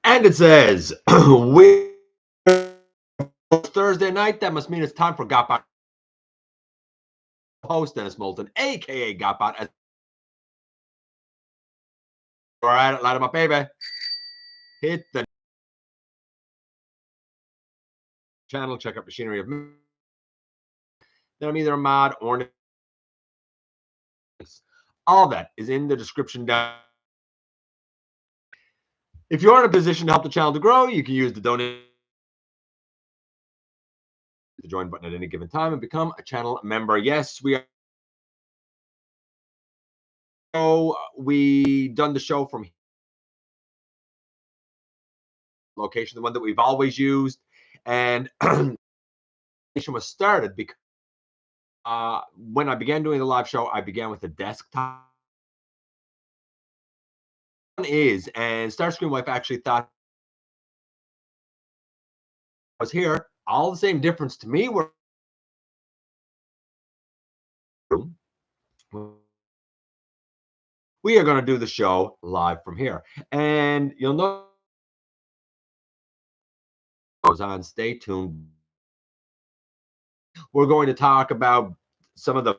And it says, we Thursday night. That must mean it's time for GotBot host Dennis Moulton, aka GotBot. All right, light him up, baby. Hit the channel, check out Machinery of then I'm either a mod or all that is in the description down. If you're in a position to help the channel to grow, you can use the donate the join button at any given time and become a channel member. Yes, we done the show from location, the one that we've always used, and was started because when I began doing the live show, I began with the desktop. And Starscream Wife actually thought I was here. All the same difference to me were we are going to do the show live from here, and you'll know goes on. Stay tuned. We're going to talk about some of the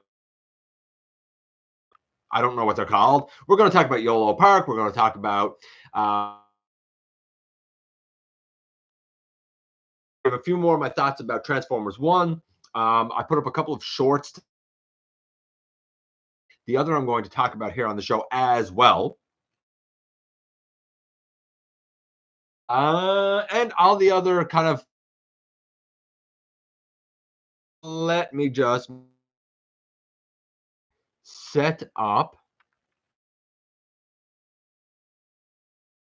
I don't know what they're called. We're going to talk about Yolo Park. We're going to talk about I have a few more of my thoughts about Transformers 1. I put up a couple of shorts. The other I'm going to talk about here on the show as well. And all the other kind of let me just set up.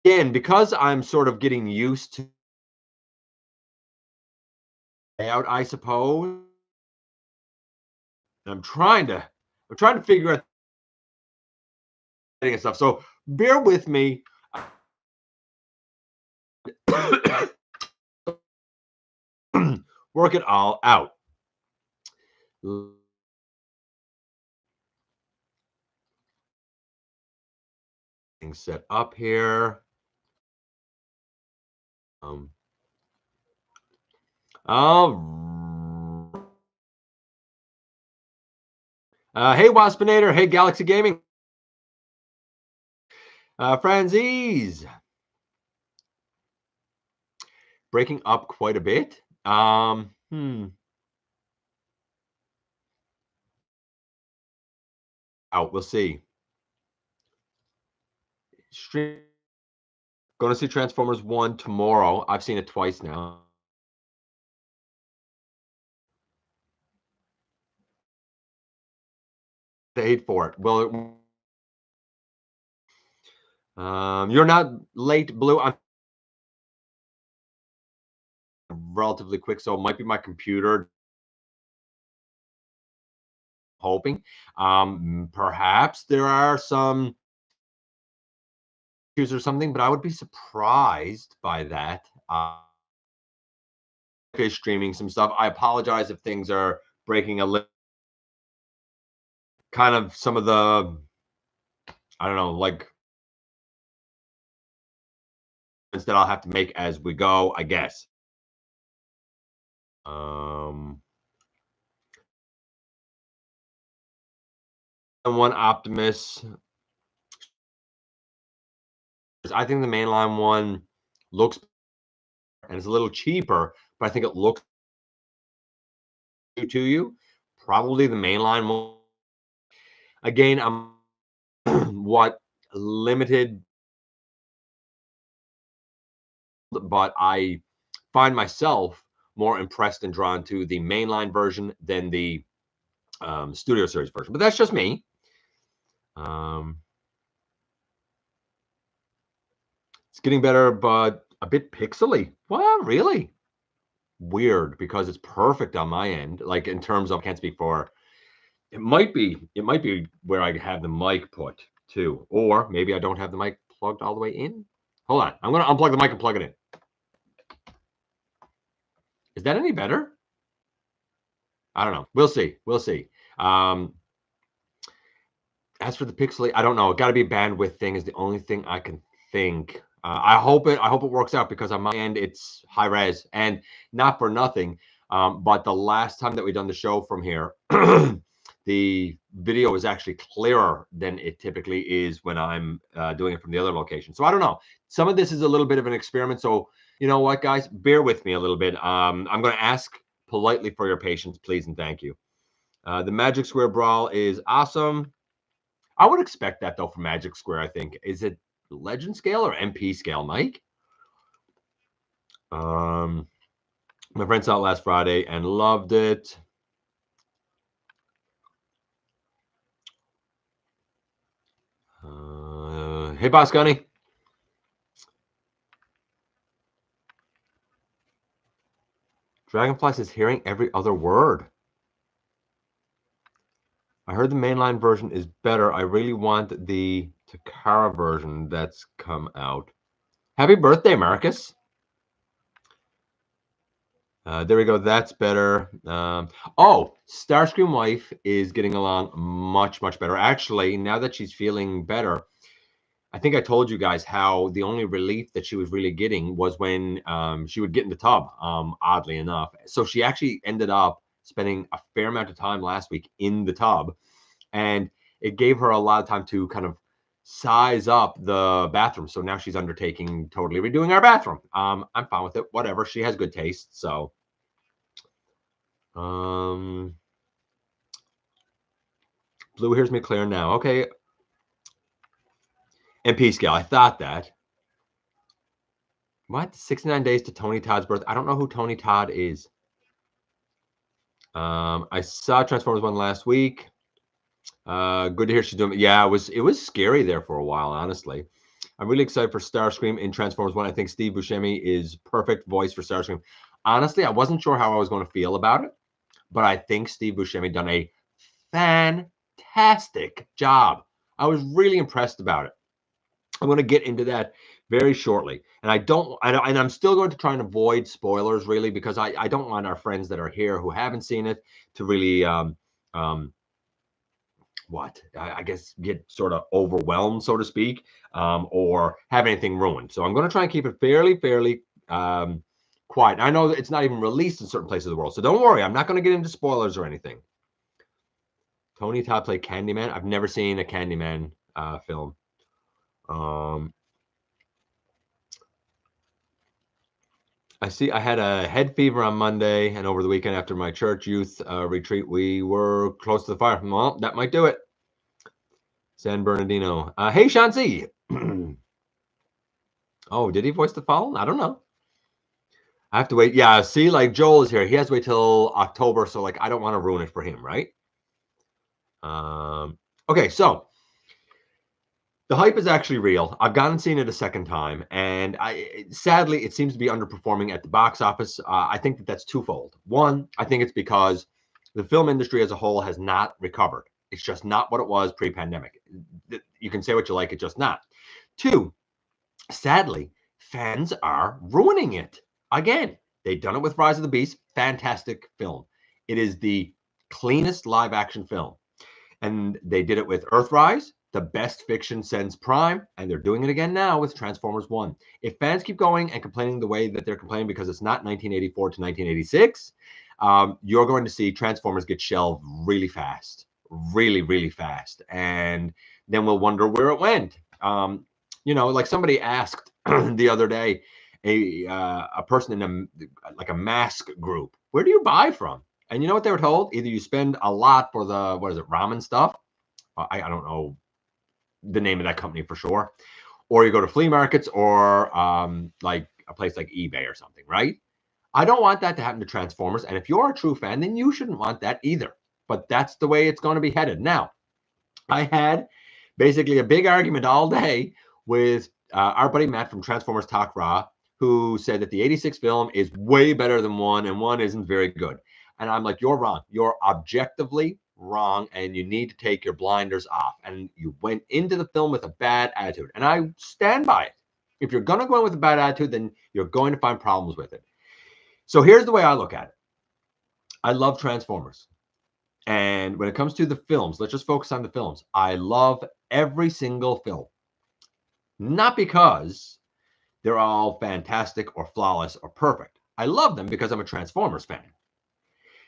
Again, because I'm sort of getting used to layout, I suppose. I'm trying to figure out and stuff. So bear with me. Work it all out. Things set up here. Hey Waspinator, hey Galaxy Gaming, Franzies, breaking up quite a bit. Oh, we'll see. Stream. Going to see Transformers 1 tomorrow. I've seen it twice now. Paid for it. Well, you're not late, Blue. I'm relatively quick, so it might be my computer. Hoping. Perhaps there are some issues or something, but I would be surprised by that. Streaming some stuff. I apologize if things are breaking a little. Kind of some of the, I don't know, like that I'll have to make as we go, I guess. One Optimus. I think the mainline one looks and it's a little cheaper, but I think it looks to you. Probably the mainline one. Again, I'm what limited, but I find myself more impressed and drawn to the mainline version than the Studio Series version. But that's just me. It's getting better, but a bit pixely. Well, really weird because it's perfect on my end. Like in terms of, I can't speak for. It might be where I have the mic put too, or maybe I don't have the mic plugged all the way in. Hold on, I'm gonna unplug the mic and plug it in. Is that any better? I don't know. We'll see. We'll see. As for the pixely, I don't know. It got to be a bandwidth thing is the only thing I can think. I hope it works out because on my end it's high res and not for nothing. But the last time that we done the show from here, the video is actually clearer than it typically is when I'm doing it from the other location. So I don't know. Some of this is a little bit of an experiment. So you know what, guys, bear with me a little bit. I'm going to ask politely for your patience, please, and thank you. The Magic Square Brawl is awesome. I would expect that though from Magic Square. I think is it Legend scale or MP scale, Mike? My friend saw it last Friday and loved it. Hey, Boss Gunny. Dragonfly says hearing every other word. I heard the mainline version is better. I really want the Takara version that's come out. Happy birthday, Marcus. There we go. That's better. Oh, Starscream wife is getting along much, much better. Actually, now that she's feeling better, I think I told you guys how the only relief that she was really getting was when she would get in the tub, oddly enough. So she actually ended up spending a fair amount of time last week in the tub, and it gave her a lot of time to kind of size up the bathroom. So now she's undertaking totally redoing our bathroom. I'm fine with it. Whatever. She has good taste. So Blue hears me clear now. Okay. MP scale. I thought that. What? 69 days to Tony Todd's birth. I don't know who Tony Todd is. I saw Transformers 1 last week. Good to hear she's doing. Yeah, it was scary there for a while, honestly. I'm really excited for Starscream in Transformers 1. I think Steve Buscemi is perfect voice for Starscream. Honestly, I wasn't sure how I was going to feel about it, but I think Steve Buscemi done a fantastic job. I was really impressed about it. I'm going to get into that very shortly, and I'm still going to try and avoid spoilers really because I don't want our friends that are here who haven't seen it to really I guess get sort of overwhelmed, so to speak, or have anything ruined. So I'm going to try and keep it fairly quiet. I know that it's not even released in certain places of the world, so don't worry. I'm not going to get into spoilers or anything. Tony Todd played Candyman. I've never seen a Candyman film. I see. I had a head fever on Monday, and over the weekend after my church youth retreat, we were close to the fire. Well, that might do it. San Bernardino. Hey, Shanzi. Oh, did he voice the Fallen? I don't know. I have to wait. Yeah, see, like Joel is here. He has to wait till October, so like I don't want to ruin it for him, right? Okay, so the hype is actually real. I've gone and seen it a second time, and sadly it seems to be underperforming at the box office. I think that that's twofold. One, I think it's because the film industry as a whole has not recovered. It's just not what it was pre-pandemic. You can say what you like, it's just not. Two, sadly, fans are ruining it again. They've done it with Rise of the Beast. Fantastic film. It is the cleanest live action film. And they did it with Earthrise, the best fiction since Prime, and they're doing it again now with Transformers 1. If fans keep going and complaining the way that they're complaining because it's not 1984 to 1986, you're going to see Transformers get shelved really fast, really fast. And then we'll wonder where it went. Like somebody asked the other day, a person in a mask group, where do you buy from? And you know what they were told? Either you spend a lot for the, ramen stuff. I don't know the name of that company for sure. Or you go to flea markets or like a place like eBay or something, right? I don't want that to happen to Transformers. And if you're a true fan, then you shouldn't want that either. But that's the way it's going to be headed. Now, I had basically a big argument all day with our buddy Matt from Transformers Talk Raw, who said that the 86 film is way better than 1 and 1 isn't very good. And I'm like, you're wrong. You're objectively wrong, and you need to take your blinders off. And you went into the film with a bad attitude. And I stand by it. If you're going to go in with a bad attitude, then you're going to find problems with it. So here's the way I look at it. I love Transformers. And when it comes to the films, let's just focus on the films. I love every single film. Not because they're all fantastic or flawless or perfect. I love them because I'm a Transformers fan.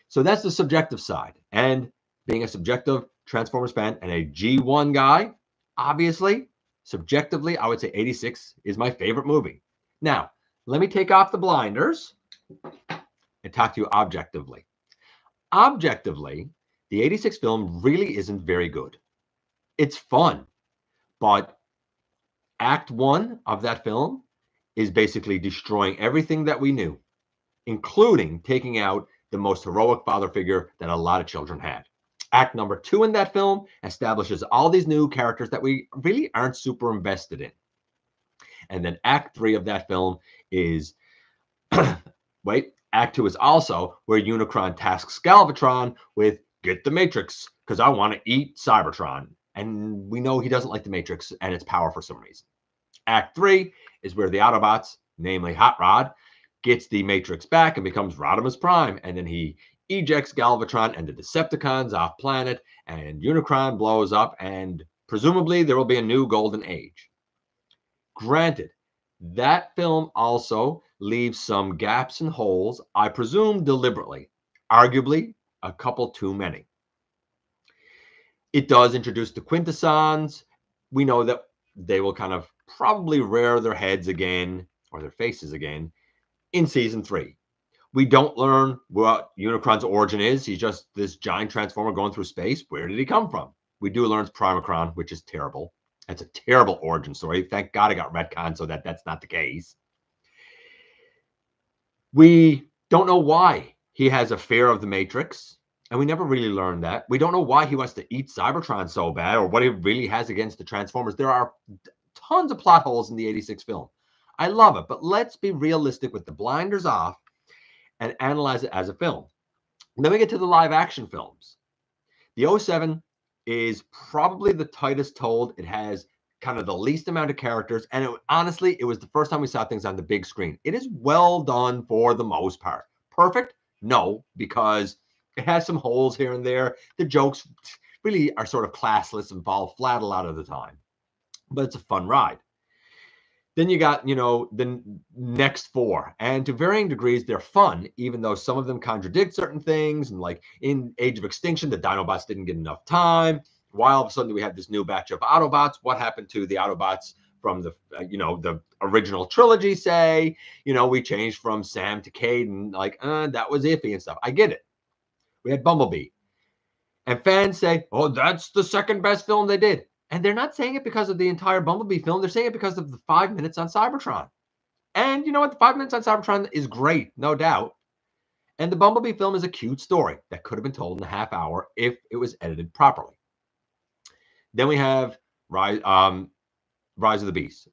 So that's the subjective side. And being a subjective Transformers fan and a G1 guy, obviously, subjectively, I would say 86 is my favorite movie. Now, let me take off the blinders and talk to you objectively. Objectively, the 86 film really isn't very good. It's fun, but Act 1 of that film is basically destroying everything that we knew, including taking out the most heroic father figure that a lot of children had. Act number 2 in that film establishes all these new characters that we really aren't super invested in. And then Act 3 of that film is, wait, Act 2 is also where Unicron tasks Galvatron with, get the Matrix, because I want to eat Cybertron. And we know he doesn't like the Matrix and its power for some reason. Act 3 is where the Autobots, namely Hot Rod, gets the Matrix back and becomes Rodimus Prime. And then he ejects Galvatron and the Decepticons off planet, and Unicron blows up, and presumably there will be a new golden age. Granted, that film also leaves some gaps and holes, I presume deliberately, arguably a couple too many. It does introduce the Quintessons. We know that they will kind of probably rear their heads again, or their faces again, in season 3. We don't learn what Unicron's origin is. He's just this giant transformer going through space. Where did he come from? We do learn Primacron, which is terrible. That's a terrible origin story. Thank God I got retconned so that that's not the case. We don't know why he has a fear of the Matrix, and we never really learned that. We don't know why he wants to eat Cybertron so bad, or what he really has against the Transformers. There are tons of plot holes in the 86 film. I love it, but let's be realistic with the blinders off and analyze it as a film. And then we get to the live action films. The 07 is probably the tightest told. It has kind of the least amount of characters. And honestly, it was the first time we saw things on the big screen. It is well done for the most part. Perfect? No, because it has some holes here and there. The jokes really are sort of classless and fall flat a lot of the time. But it's a fun ride. Then you got, the next 4. And to varying degrees, they're fun, even though some of them contradict certain things. And like in Age of Extinction, the Dinobots didn't get enough time. Why all of a sudden we have this new batch of Autobots? What happened to the Autobots from the, the original trilogy, say? We changed from Sam to Caden. Like, that was iffy and stuff. I get it. We had Bumblebee. And fans say, oh, that's the second best film they did. And they're not saying it because of the entire Bumblebee film. They're saying it because of the 5 minutes on Cybertron. And you know what? The 5 minutes on Cybertron is great, no doubt. And the Bumblebee film is a cute story that could have been told in a half hour if it was edited properly. Then we have Rise of the Beast.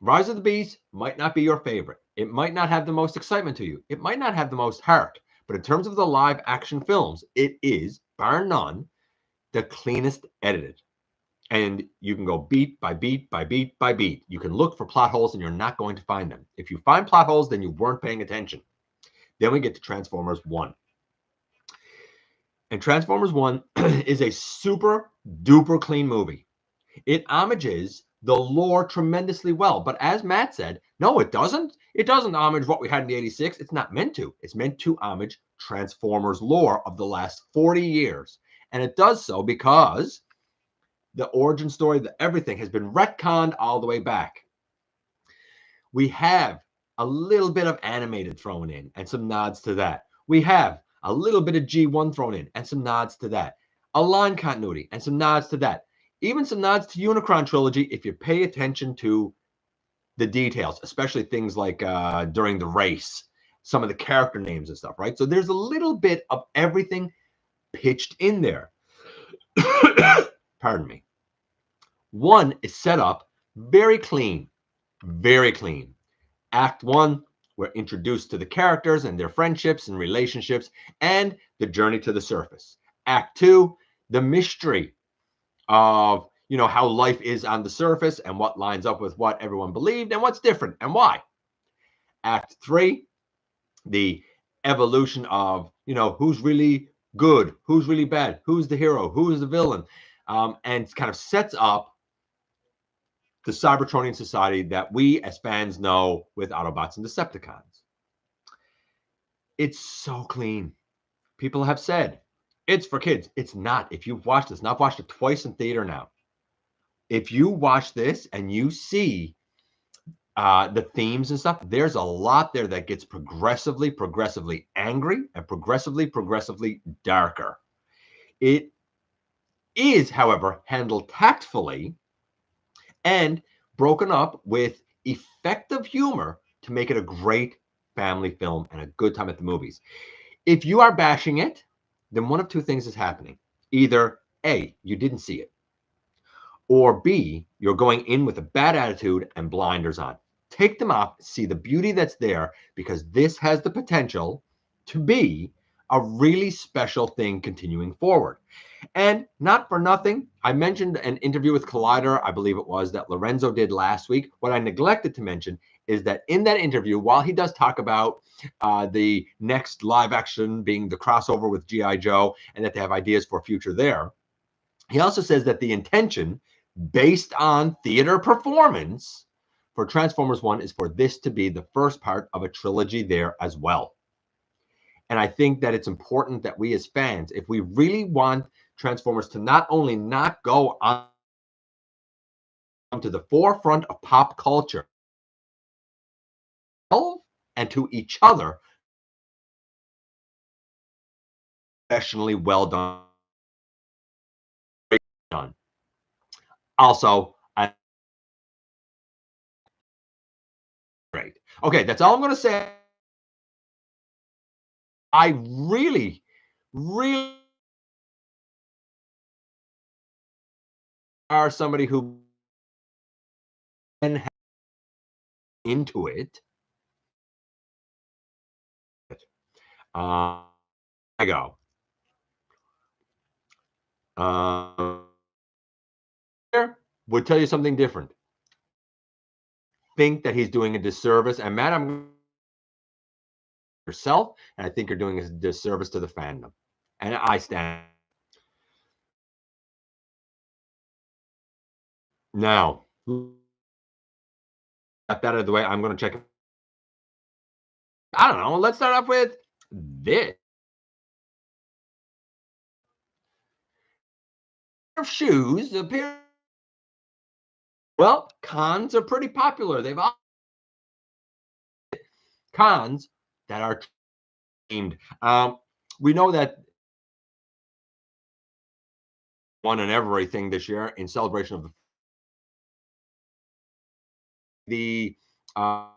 Rise of the Beast might not be your favorite. It might not have the most excitement to you. It might not have the most heart. But in terms of the live action films, it is, bar none, the cleanest edited. And you can go beat by beat by beat by beat. You can look for plot holes and you're not going to find them. If you find plot holes, then you weren't paying attention. Then we get to Transformers 1. And Transformers 1 is a super duper clean movie. It homages the lore tremendously well. But as Matt said, no, it doesn't. It doesn't homage what we had in the 86. It's not meant to. It's meant to homage Transformers lore of the last 40 years. And it does so because the origin story, everything has been retconned all the way back. We have a little bit of animated thrown in and some nods to that. We have a little bit of G1 thrown in and some nods to that. A line continuity and some nods to that. Even some nods to Unicron trilogy if you pay attention to the details, especially things like during the race, some of the character names and stuff, right? So there's a little bit of everything pitched in there. Pardon me. 1 is set up very clean, very clean. Act 1, we're introduced to the characters and their friendships and relationships and the journey to the surface. Act 2, the mystery of, how life is on the surface and what lines up with what everyone believed and what's different and why. Act 3, the evolution of, who's really good, who's really bad, who's the hero, who's the villain, and kind of sets up the Cybertronian society that we as fans know with Autobots and Decepticons. It's so clean. People have said it's for kids. It's not. If you've watched this, and I've watched it twice in theater now. If you watch this and you see the themes and stuff, there's a lot there that gets progressively angry and progressively darker. It is, however, handled tactfully and broken up with effective humor to make it a great family film and a good time at the movies. If you are bashing it, then one of two things is happening. Either A, you didn't see it, or B, you're going in with a bad attitude and blinders on. Take them off, see the beauty that's there, because this has the potential to be a really special thing continuing forward. And not for nothing, I mentioned an interview with Collider, I believe it was, that Lorenzo did last week. What I neglected to mention is that in that interview, while he does talk about the next live action being the crossover with G.I. Joe and that they have ideas for future there, he also says that the intention, based on theater performance, for Transformers 1 is for this to be the first part of a trilogy there as well. And I think that it's important that we as fans, if we really want Transformers to not only not go on to the forefront of pop culture and to each other, professionally well done. Also, great. Okay, that's all I'm going to say. I really are somebody who can into it. I go. Would tell you something different. Think that he's doing a disservice, and Matt, I'm yourself, and I think you're doing a disservice to the fandom, and I stand. Now, got that out of the way. I'm going to check. I don't know. Let's start off with this. Shoes appear. Well, cons are pretty popular. They've all cons that are themed. We know that one and everything this year in celebration of the I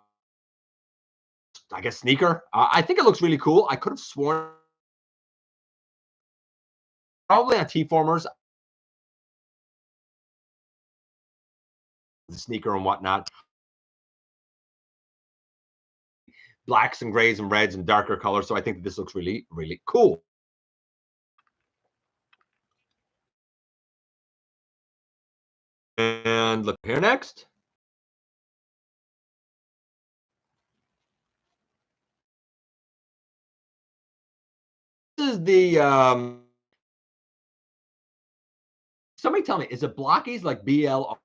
guess sneaker. I think it looks really cool. I could have sworn probably on T-formers, the sneaker and whatnot. Blacks and grays and reds and darker colors. So I think this looks really cool. And look here next. This is the somebody tell me, is it Blokees like BLES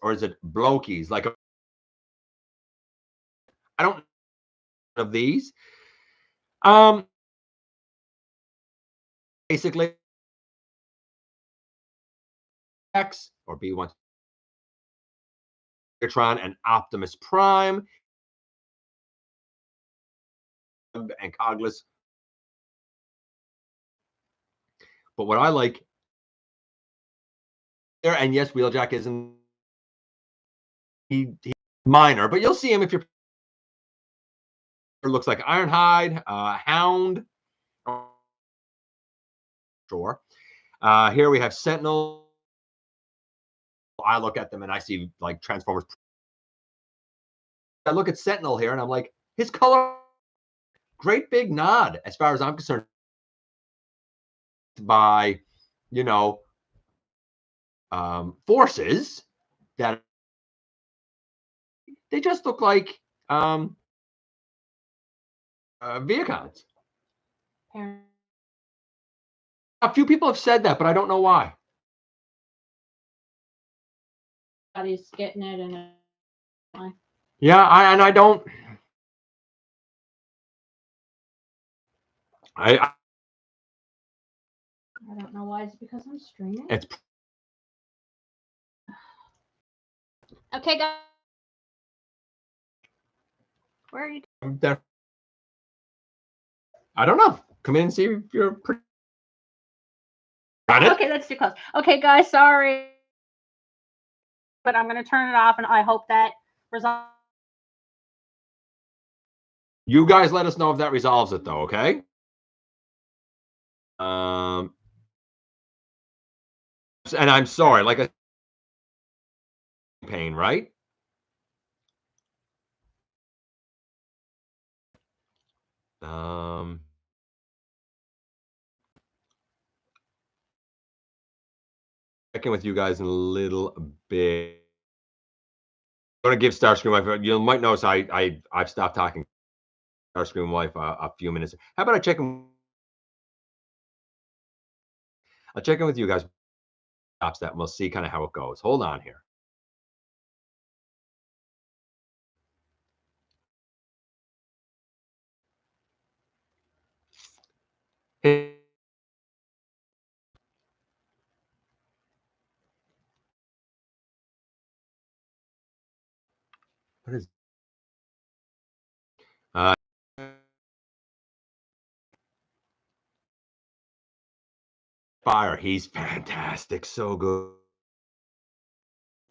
or is it Blokees? Like I don't know of these. Basically X or B1 Megatron and Optimus Prime and Cogless. But what I like there, and yes, Wheeljack isn't he minor, but you'll see him if you're looks like Ironhide, Hound. Sure. Here we have Sentinel. I look at them and I see like Transformers. I look at Sentinel here and I'm like, his color, great big nod as far as I'm concerned. By, you know, forces that they just look like Viacons. A few people have said that, but I don't know why. everybody's getting it, and Yeah, I don't. I I don't know why. Is it because I'm streaming? it's Okay, guys. Where are you? there. I don't know. Come in and see if you're pretty. Got it. Okay, that's too close. Okay, guys, sorry, but I'm gonna turn it off, and I hope that resolves. You guys let us know if that resolves it, though. Okay. Um, and I'm sorry. Like a pain, right? Um. Checking with you guys in a little bit. I'm gonna give Starscream Wife. You might notice I've stopped talking Starscream Wife a few minutes. How about I check in? I'll check in with you guys. Stops that, and we'll see kind of how it goes. Hold on here. Hey, what is? Uh, Fire. He's fantastic. So good.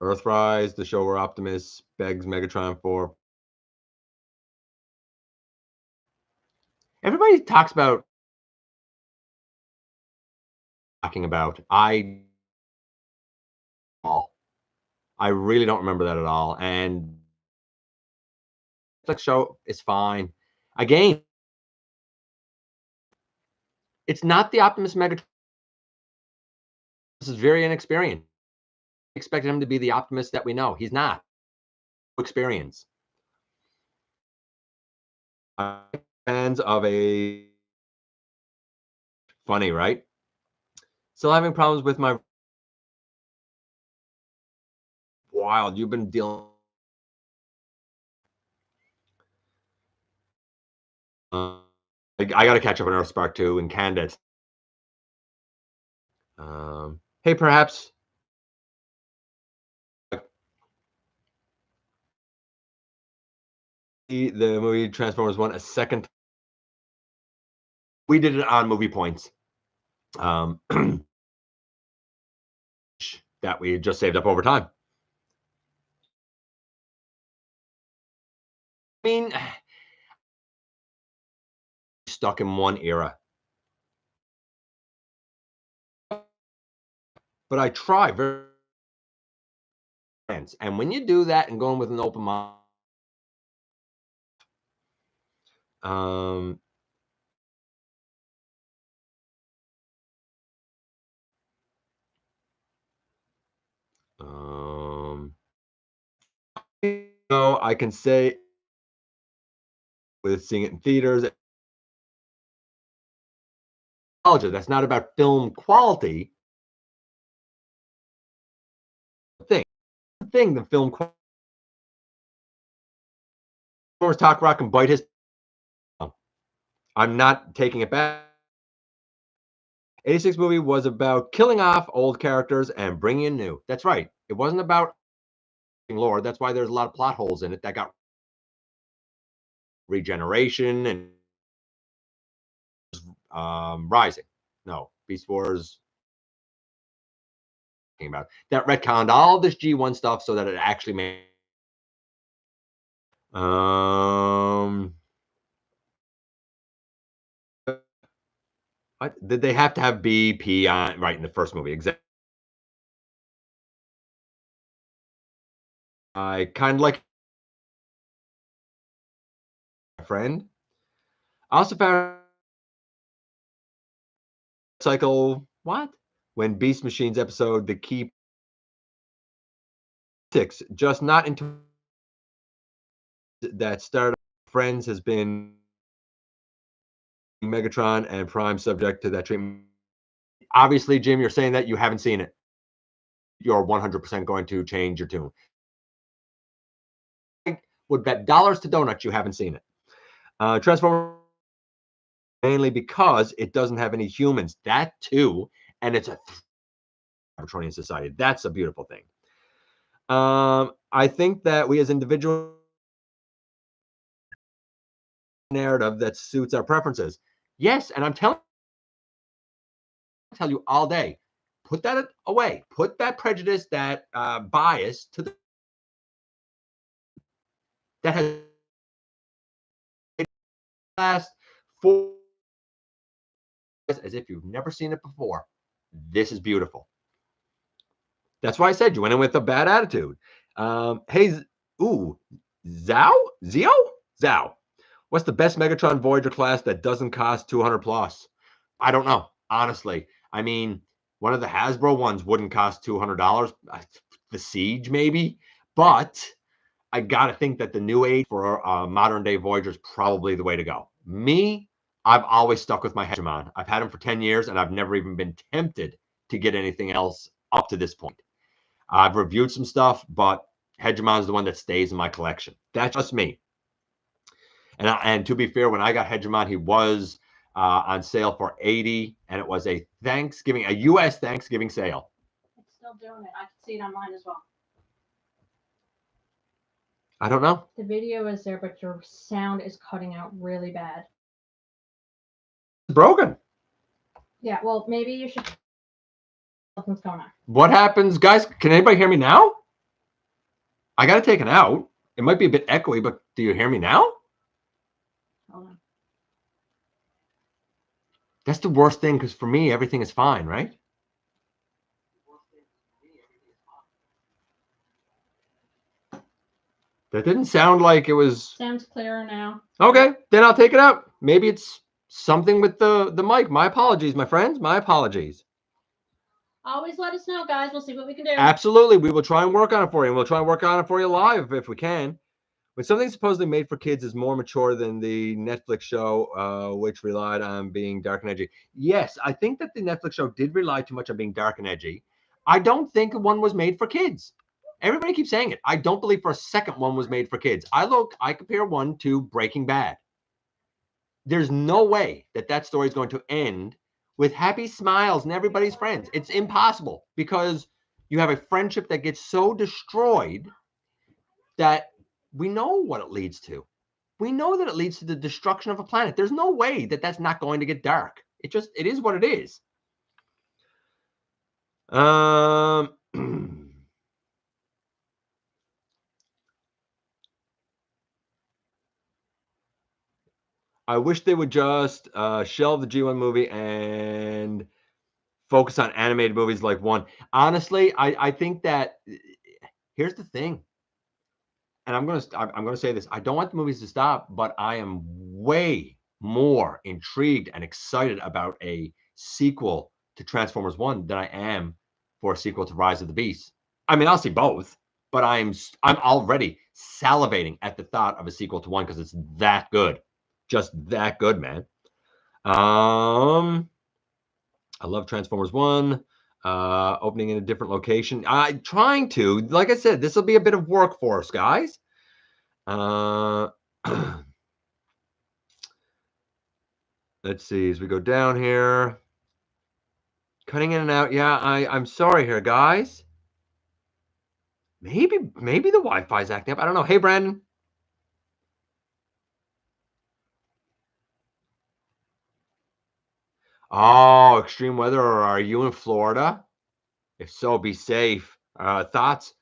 Earthrise, the show where Optimus begs Megatron for. Everybody talks about talking about. I really don't remember that at all. And the show is fine. Again, it's not the Optimus Megatron. This is very inexperienced. Expected him to be the Optimus that we know. He's not. Experience. Fans of a funny, right? Still having problems with my wild. You've been dealing. I got to catch up on Earthspark 2 and Candid. Hey, perhaps the movie Transformers 1 a second. We did it on Movie Points. That we just saved up over time. I mean, stuck in one era. But I try very. And when you do that and going with an open mind, um, so I can say with seeing it in theaters, that's not about film quality. Thing the film talk rock and bite his. I'm not taking it back. 86 movie was about killing off old characters and bringing in new. That's right. It wasn't about lore. That's why there's a lot of plot holes in it that got regeneration and Rising. No, Beast Wars. About that retconned all this G1 stuff so that it actually made. Did they have to have BP on right in the first movie? Exactly. I kind of like a friend. I also found cycle what when Beast Machines episode the key 6 just not into that started Friends has been Megatron and Prime subject to that treatment. Obviously, Jim, you're saying that you haven't seen it. you're 100% going to change your tune. I would bet dollars to donuts you haven't seen it. Transformers, mainly because it doesn't have any humans. That too, and it's a Cybertronian society. That's a beautiful thing. I think that we as individuals narrative that suits our preferences. Yes, and I'm telling you all day, put that away. Put that prejudice, that bias to the that has last 4 as if you've never seen it before. This is beautiful. That's why I said you went in with a bad attitude. Hey, Zhao? Zhao. What's the best Megatron Voyager class that doesn't cost 200 plus? I don't know, honestly. I mean, one of the Hasbro ones wouldn't cost $200. The Siege, maybe. But I got to think that the new age for modern day Voyager is probably the way to go. Me, I've always stuck with my Hegemon. I've had him for 10 years, and I've never even been tempted to get anything else up to this point. I've reviewed some stuff, but Hegemon's the one that stays in my collection. That's just me. And to be fair, when I got Hegemon, he was on sale for $80, and it was a U.S. Thanksgiving sale. It's still doing it. I can see it online as well. I don't know. The video is there, but your sound is cutting out really bad. It's broken. Yeah, well, maybe you should. Something's going on. What happens, guys? Can anybody hear me now? I got it taken out. It might be a bit echoey, but do you hear me now? Hold on. That's the worst thing, because for me, everything is fine, right? That didn't sound like it was. Sounds clearer now. Okay, then I'll take it out. Maybe it's something with the mic. My apologies, my friends. My apologies. Always let us know, guys. We'll see what we can do. Absolutely. We will try and work on it for you. And we'll try and work on it for you live if we can. When something supposedly made for kids is more mature than the Netflix show, which relied on being dark and edgy. Yes, I think that the Netflix show did rely too much on being dark and edgy. I don't think one was made for kids. Everybody keeps saying it. I don't believe for a second one was made for kids. I compare one to Breaking Bad. There's no way that story is going to end with happy smiles and everybody's friends. It's impossible, because you have a friendship that gets so destroyed that we know what it leads to. We know that it leads to the destruction of a planet. There's no way that that's not going to get dark. It is what it is. I wish they would just shelve the G1 movie and focus on animated movies like one. Honestly, I think that here's the thing, and I'm gonna say this. I don't want the movies to stop, but I am way more intrigued and excited about a sequel to Transformers 1 than I am for a sequel to Rise of the Beast. I mean, I'll see both, but I'm already salivating at the thought of a sequel to 1 because it's that good. Just that good, man. I love Transformers 1. Opening in a different location. I'm trying to. Like I said, this will be a bit of work for us, guys. Let's see as we go down here. Cutting in and out. Yeah, I'm sorry here, guys. Maybe the Wi-Fi is acting up. I don't know. Hey, Brandon. Oh, extreme weather. Or are you in Florida? If so, be safe. Thoughts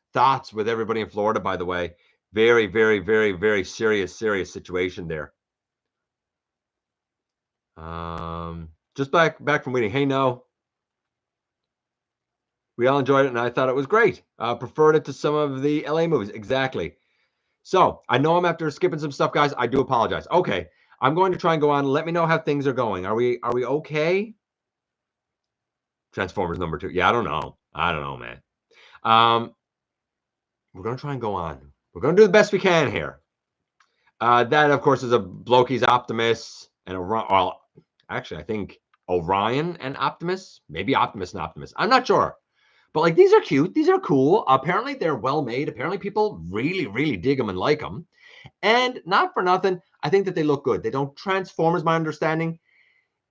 with everybody in Florida, by the way. Very, very, very, very serious situation there. Just back from waiting. Hey, no. We all enjoyed it, and I thought it was great. Preferred it to some of the LA movies. Exactly. So I know I'm after skipping some stuff, guys. I do apologize. Okay, I'm going to try and go on. Let me know how things are going. Are we okay? Transformers number 2. Yeah, I don't know, man. We're gonna try and go on. We're gonna do the best we can here. That, of course, is a Blokees Optimus and a well, actually, I think Orion and Optimus, maybe Optimus and Optimus. I'm not sure. But like, these are cute. These are cool. Apparently, they're well made. Apparently, people really, really dig them and like them. And not for nothing, I think that they look good. They don't transform, is my understanding.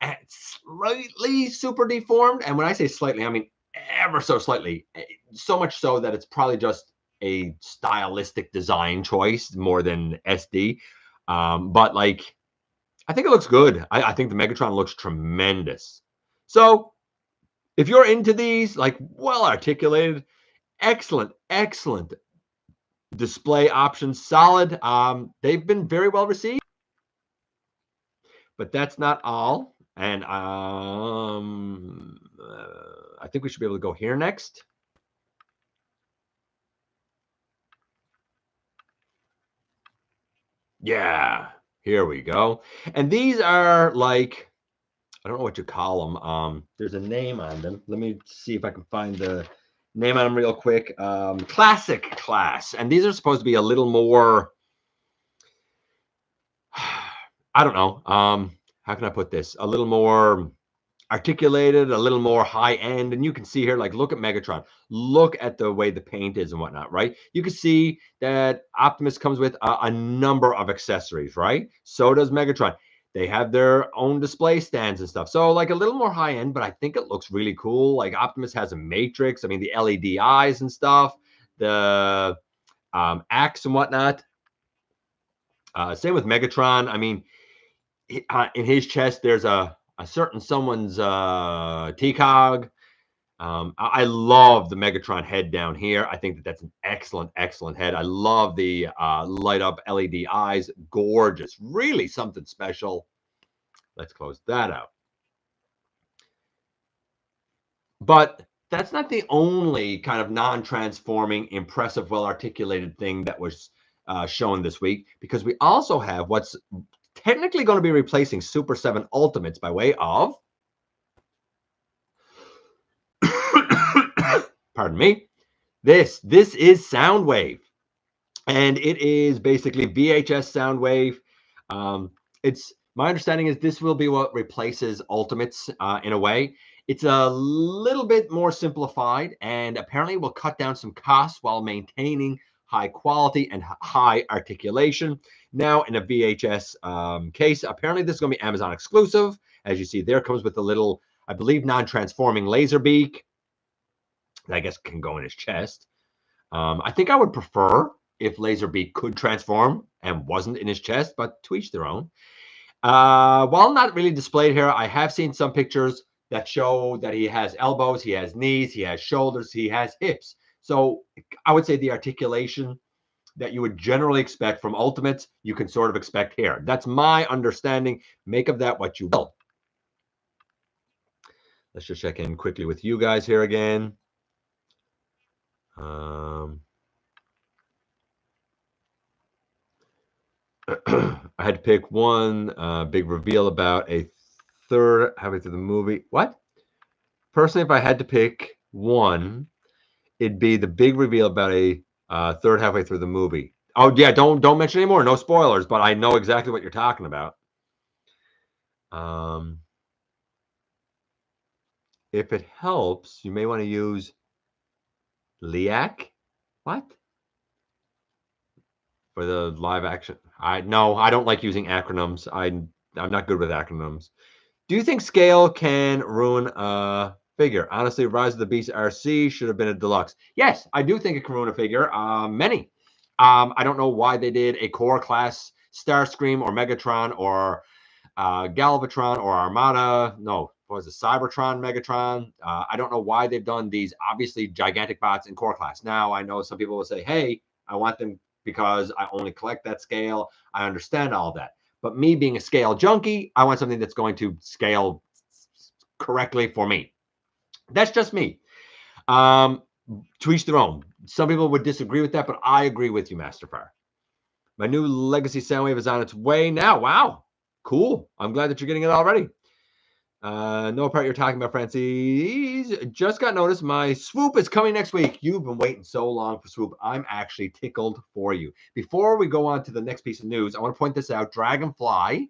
And slightly super deformed. And when I say slightly, I mean ever so slightly. So much so that it's probably just a stylistic design choice more than SD. But like, I think it looks good. I think the Megatron looks tremendous. So if you're into these, like, well articulated, excellent, excellent display options, solid. They've been very well received. But that's not all. And I think we should be able to go here next. Yeah, here we go. And these are like, I don't know what you call them. There's a name on them. Let me see if I can find the name on them real quick. Classic class. And these are supposed to be a little more, I don't know. How can I put this? A little more articulated, a little more high end. And you can see here, like, look at Megatron. Look at the way the paint is and whatnot, right? You can see that Optimus comes with a number of accessories, right? So does Megatron. They have their own display stands and stuff. So like a little more high end, but I think it looks really cool. Like Optimus has a matrix. I mean, the LED eyes and stuff, the axe and whatnot. Same with Megatron. I mean, in his chest, there's a certain someone's TCOG. I love the Megatron head down here. I think that that's an excellent, excellent head. I love the light up LED eyes. Gorgeous. Really something special. Let's close that out. But that's not the only kind of non-transforming, impressive, well-articulated thing that was shown this week, because we also have what's technically going to be replacing Super 7 Ultimates by way of, pardon me, this is Soundwave, and it is basically VHS Soundwave. It's my understanding is this will be what replaces Ultimates in a way. It's a little bit more simplified, and apparently will cut down some costs while maintaining high quality and high articulation. Now, in a VHS case, apparently this is going to be Amazon exclusive. As you see, there comes with a little, I believe, non-transforming laser beak that I guess can go in his chest. I think I would prefer if Laserbeak could transform and wasn't in his chest, but to each their own. While not really displayed here, I have seen some pictures that show that he has elbows, he has knees, he has shoulders, he has hips. So I would say the articulation that you would generally expect from Ultimates, you can sort of expect here. That's my understanding. Make of that what you will. Let's just check in quickly with you guys here again. I had to pick one big reveal about a third halfway through the movie. What? Personally, if I had to pick one, it'd be the big reveal about a third halfway through the movie. Oh yeah, don't mention anymore. No spoilers, but I know exactly what you're talking about. If it helps, you may want to use LIAC. What? For the live action. I don't like using acronyms. I'm not good with acronyms. Do you think scale can ruin a figure? Honestly, Rise of the Beast RC should have been a deluxe. Yes, I do think it can ruin a figure. Many. I don't know why they did a core class Starscream or Megatron or Galvatron or Armada. No, what was it? Cybertron, Megatron. I don't know why they've done these obviously gigantic bots in core class. Now, I know some people will say, hey, I want them because I only collect that scale. I understand all that. But me being a scale junkie, I want something that's going to scale correctly for me. That's just me. To each their own. Some people would disagree with that, but I agree with you, Masterfire. My new Legacy Soundwave is on its way now. Wow. Cool. I'm glad that you're getting it already. No part you're talking about, Francis. Just got notice my swoop is coming next week. You've been waiting so long for swoop. I'm actually tickled for you. Before we go on to the next piece of news, I want to point this out. Dragonfly,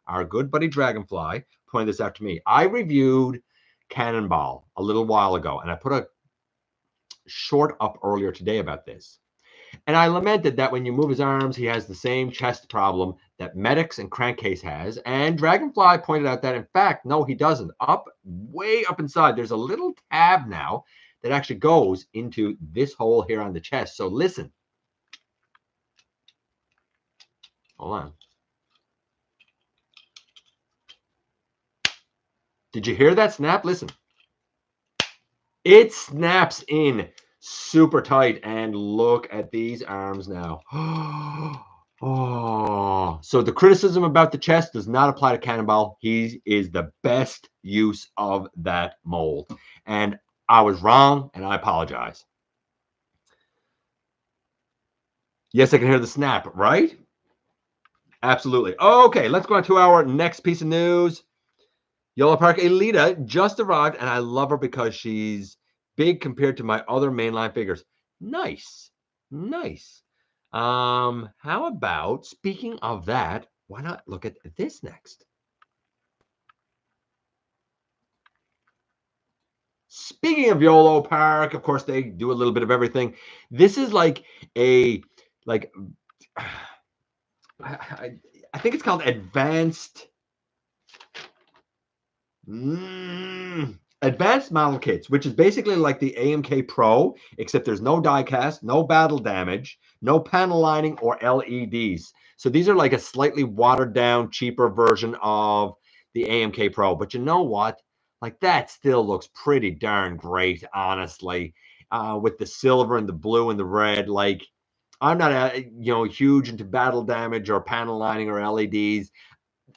our good buddy Dragonfly, pointed this out to me. I reviewed Cannonball a little while ago, and I put a short up earlier today about this. And I lamented that when you move his arms, he has the same chest problem that Medics and Crankcase has. And Dragonfly pointed out that, in fact, no, he doesn't. Way up inside, there's a little tab now that actually goes into this hole here on the chest. So listen. Hold on. Did you hear that snap? Listen. It snaps in super tight. And look at these arms now. Oh, so the criticism about the chest does not apply to Cannonball. He is the best use of that mold. And I was wrong, and I apologize. Yes, I can hear the snap, right? Absolutely. Okay, let's go on to our next piece of news. YOLOPARK Elita just arrived, and I love her because she's big compared to my other mainline figures. Nice. Nice. How about, speaking of that, why not look at this next? Speaking of YOLO Park, of course, they do a little bit of everything. This is like a, like, I think it's called advanced advanced model kits, which is basically like the AMK Pro, except there's no die cast, no battle damage, no panel lining or LEDs. So these are like a slightly watered down, cheaper version of the AMK Pro. But you know what? Like that still looks pretty darn great, honestly, with the silver and the blue and the red. Like I'm not, huge into battle damage or panel lining or LEDs.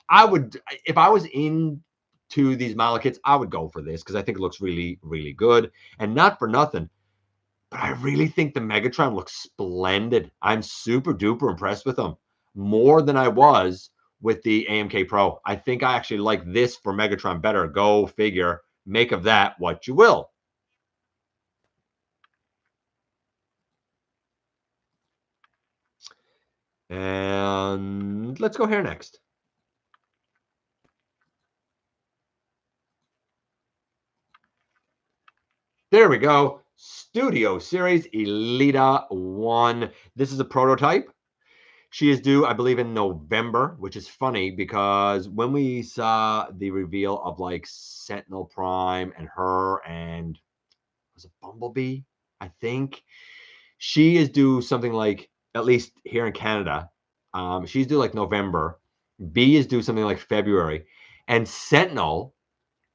I would, if I was into these model kits, I would go for this because I think it looks really, really good. And not for nothing, but I really think the Megatron looks splendid. I'm super duper impressed with them, more than I was with the AMK Pro. I think I actually like this for Megatron better. Go figure. Make of that what you will. And let's go here next. There we go. Studio Series Elita 1. This is a prototype. She is due, I believe, in November, which is funny because when we saw the reveal of like Sentinel Prime and her and was it Bumblebee? I think she is due something like, at least here in Canada, she's due like November. B is due something like February. And Sentinel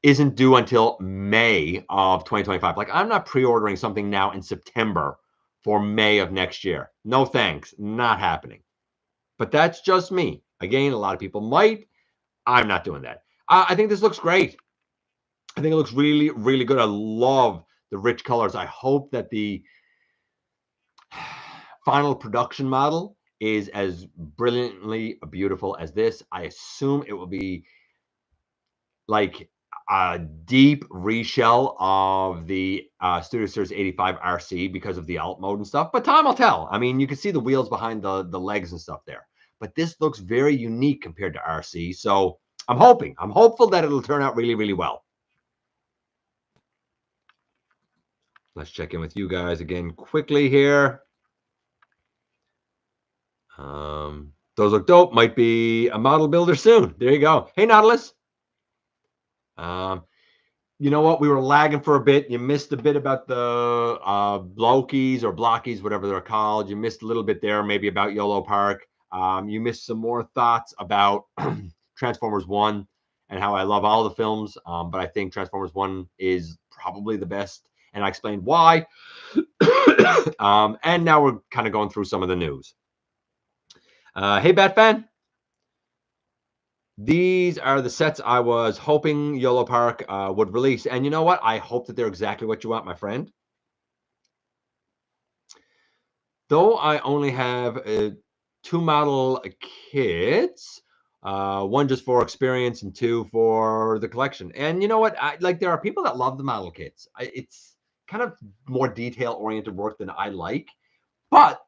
isn't due until May of 2025. Like I'm not pre-ordering something now in September for May of next year. No thanks, not happening. But that's just me. Again, a lot of people might. I'm not doing that. I think this looks great. I think it looks really, really good. I love the rich colors. I hope that the final production model is as brilliantly beautiful as this. I assume it will be like a deep reshell of the Studio Series 85 RC because of the alt mode and stuff. But time will tell. I mean, you can see the wheels behind the legs and stuff there. But this looks very unique compared to RC. So I'm hopeful that it'll turn out really, really well. Let's check in with you guys again quickly here. Those look dope. Might be a model builder soon. There you go. Hey, Nautilus. You know what? We were lagging for a bit. You missed a bit about the Blokees or Blockies, whatever they're called. You missed a little bit there, maybe about Yolo Park. You missed some more thoughts about Transformers 1 and how I love all the films. But I think Transformers 1 is probably the best. And I explained why. And now we're kind of going through some of the news. Hey, Batfan. These are the sets I was hoping Yolo Park would release. And you know what? I hope that they're exactly what you want, my friend. Though I only have 2 model kits, one just for experience and 2 for the collection. And you know what? There are people that love the model kits. It's kind of more detail-oriented work than I like. But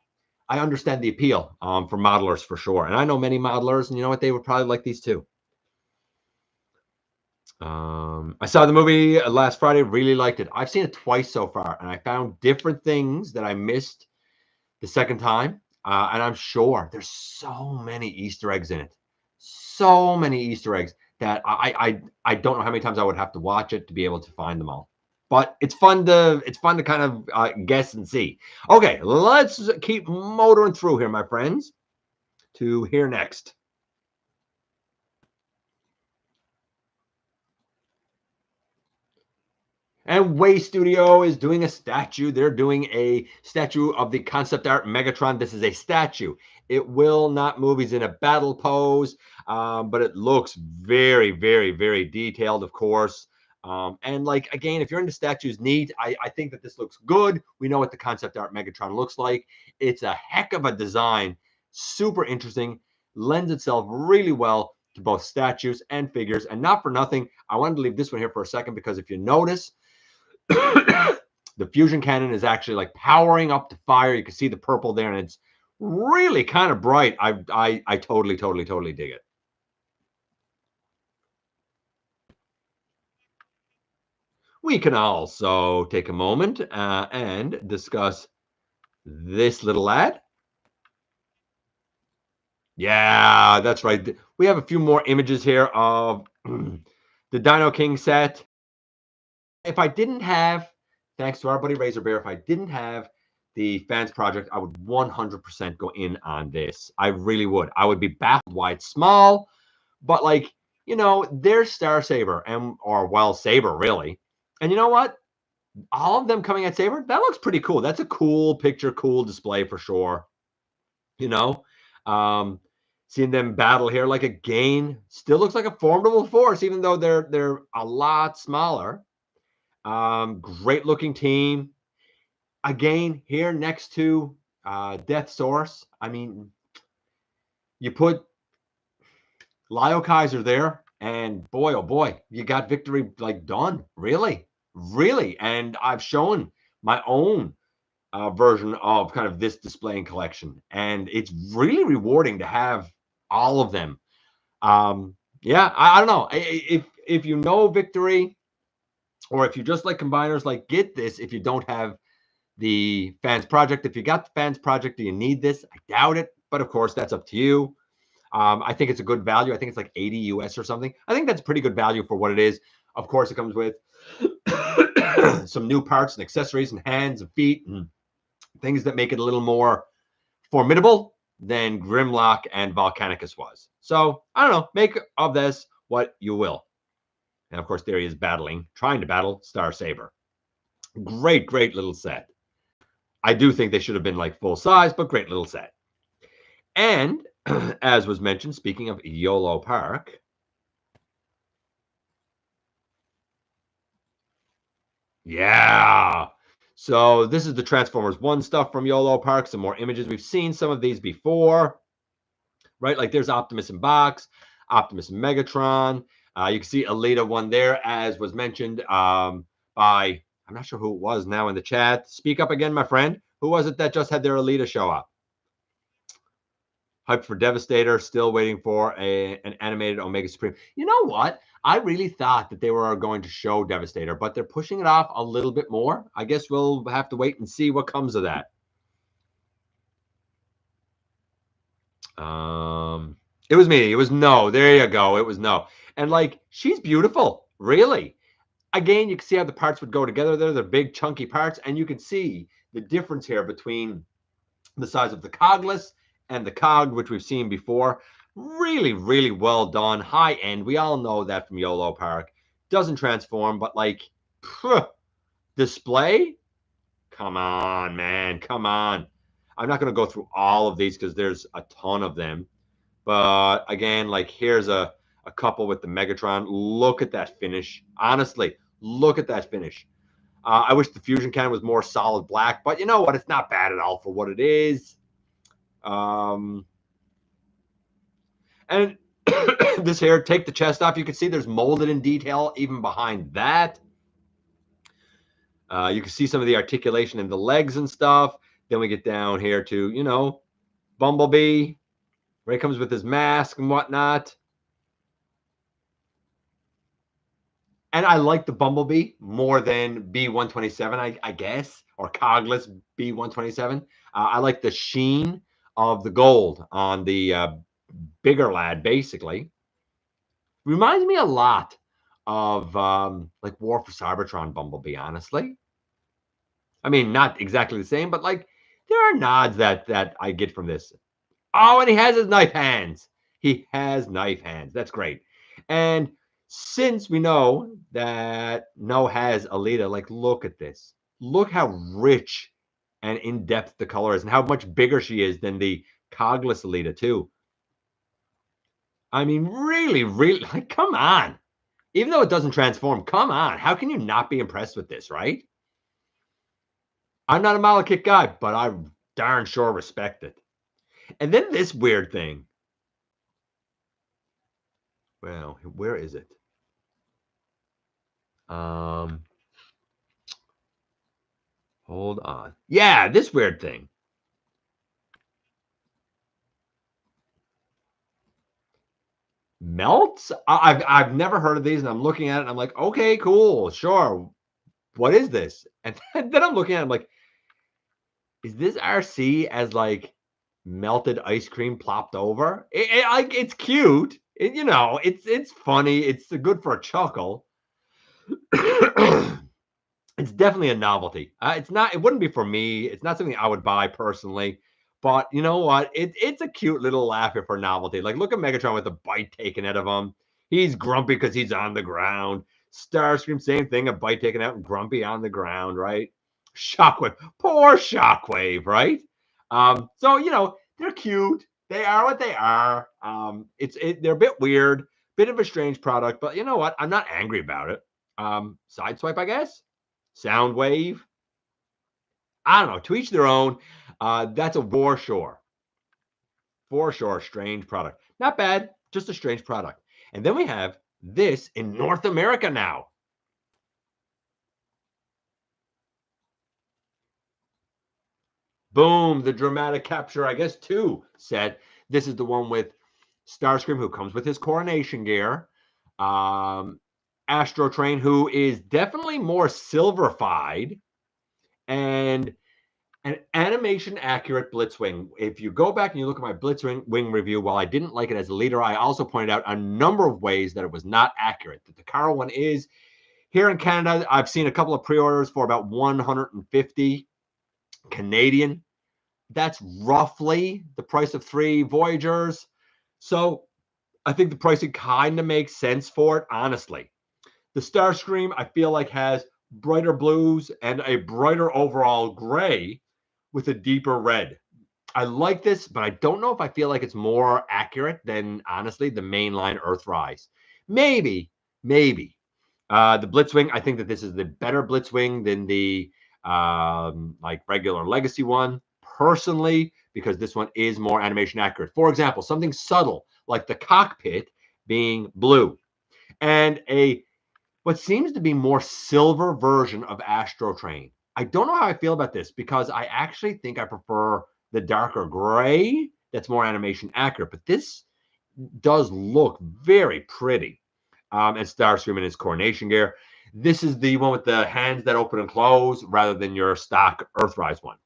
I understand the appeal for modelers for sure. And I know many modelers, and you know what? They would probably like these too. I saw the movie last Friday, really liked it. I've seen it twice so far, and I found different things that I missed the second time. And I'm sure there's so many Easter eggs in it. So many Easter eggs that I don't know how many times I would have to watch it to be able to find them all. But it's fun to kind of guess and see. Okay, let's keep motoring through here, my friends, to here next. And Way Studio is doing a statue. They're doing a statue of the concept art Megatron. This is a statue. It will not move. He's in a battle pose, but it looks very, very, very detailed, of course. And like, again, if you're into statues, neat. I think that this looks good. We know what the concept art Megatron looks like. It's a heck of a design. Super interesting. Lends itself really well to both statues and figures. And not for nothing, I wanted to leave this one here for a second because if you notice, the fusion cannon is actually like powering up to fire. You can see the purple there, and it's really kind of bright. I totally dig it. We can also take a moment and discuss this little lad. Yeah, that's right. We have a few more images here of the Dino King set. If I didn't have, thanks to our buddy Razor Bear, if I didn't have the fans project, I would 100% go in on this. I really would. I would be baffled why it's small, but like, there's Star Saber or well, Saber really. And you know what? All of them coming at Saber, that looks pretty cool. That's a cool picture, cool display for sure. You know, um, seeing them battle here, like again, still looks like a formidable force, even though they're a lot smaller. Great looking team. Again, here next to Death Source. I mean, you put Lyle Kaiser there, and boy, oh boy, you got victory like done. Really, really. And I've shown my own version of kind of this display and collection, and it's really rewarding to have all of them. Yeah, I don't know if you know victory, or if you just like combiners, like get this if you don't have the fans project. If you got the fans project, do you need this? I doubt it, but of course that's up to you. I think it's a good value. I think it's like 80 US or something. I think that's pretty good value for what it is. Of course, it comes with some new parts and accessories and hands and feet and things that make it a little more formidable than Grimlock and Volcanicus was. So I don't know. Make of this what you will. And of course, there he is trying to battle Star Saber. Great little set. I do think they should have been like full size, but great little set. And as was mentioned, speaking of YOLO Park, yeah. So this is the Transformers 1 stuff from YOLO Park. Some more images. We've seen some of these before, right? Like there's Optimus and Box, Optimus and Megatron. You can see Alita one there, as was mentioned by, I'm not sure who it was now in the chat. Speak up again, my friend. Who was it that just had their Alita show up? Hyped for Devastator, still waiting for an animated Omega Supreme. You know what? I really thought that they were going to show Devastator, but they're pushing it off a little bit more. I guess we'll have to wait and see what comes of that. It was me. It was no. There you go. It was no. And like, she's beautiful, really. Again, you can see how the parts would go together there. They're big, chunky parts, and you can see the difference here between the size of the cogless and the cog, which we've seen before. Really well done. High end. We all know that from YOLO Park. Doesn't transform, but like, display? Come on, man. Come on. I'm not going to go through all of these because there's a ton of them. But again, like here's a couple with the Megatron. Look at that finish. Honestly, look at that finish. I wish the fusion cannon was more solid black, but you know what? It's not bad at all for what it is. And this here, take the chest off. You can see there's molded in detail even behind that. You can see some of the articulation in the legs and stuff. Then we get down here to, Bumblebee, where he comes with his mask and whatnot. And I like the Bumblebee more than B127, I guess, or Cogless B127. I like the sheen of the gold on the bigger lad, basically. Reminds me a lot of like War for Cybertron Bumblebee, honestly. I mean, not exactly the same, but like there are nods that I get from this. Oh, and he has his knife hands. He has knife hands. That's great. And since we know that No has Alita, like look at this. Look how rich and in depth the color is, and how much bigger she is than the Cogless Alita too. I mean, really, really, like, come on. Even though it doesn't transform, come on. How can you not be impressed with this, right? I'm not a model kit guy, but I darn sure respect it. And then this weird thing. Well, where is it? Um, Hold on. Yeah, this weird thing. Melts? I've never heard of these, and I'm looking at it, and I'm like, okay, cool, sure. What is this? And then I'm looking at it, I'm like, is this RC as like melted ice cream plopped over? Like it's cute. It's funny. It's good for a chuckle. It's definitely a novelty. It's not. It wouldn't be for me. It's not something I would buy personally. But you know what? It's a cute little laugh for novelty. Like look at Megatron with a bite taken out of him. He's grumpy because he's on the ground. Starscream, same thing. A bite taken out and grumpy on the ground. Right? Shockwave, poor Shockwave. Right? So they're cute. They are what they are. They're a bit weird, bit of a strange product. But you know what? I'm not angry about it. Sideswipe, I guess. Soundwave. I don't know. To each their own. That's a for sure, strange product. Not bad, just a strange product. And then we have this in North America now. Boom, the dramatic capture, I guess, 2 said. This is the one with Starscream, who comes with his coronation gear. Astro Train, who is definitely more silverified. And an animation accurate Blitzwing. If you go back and you look at my Blitzwing review, while I didn't like it as a leader, I also pointed out a number of ways that it was not accurate. That the Carl one is. Here in Canada, I've seen a couple of pre-orders for about 150 Canadian. That's roughly the price of 3 Voyagers. So I think the pricing kind of makes sense for it, honestly. The Starscream, I feel like, has brighter blues and a brighter overall gray with a deeper red. I like this, but I don't know if I feel like it's more accurate than, honestly, the mainline Earthrise. Maybe. The Blitzwing, I think that this is the better Blitzwing than the like regular Legacy one, personally, because this one is more animation accurate. For example, something subtle like the cockpit being blue, and what seems to be more silver version of Astro Train. I don't know how I feel about this because I actually think I prefer the darker gray that's more animation accurate, but this does look very pretty. And Starscream in his coronation gear. This is the one with the hands that open and close rather than your stock Earthrise one.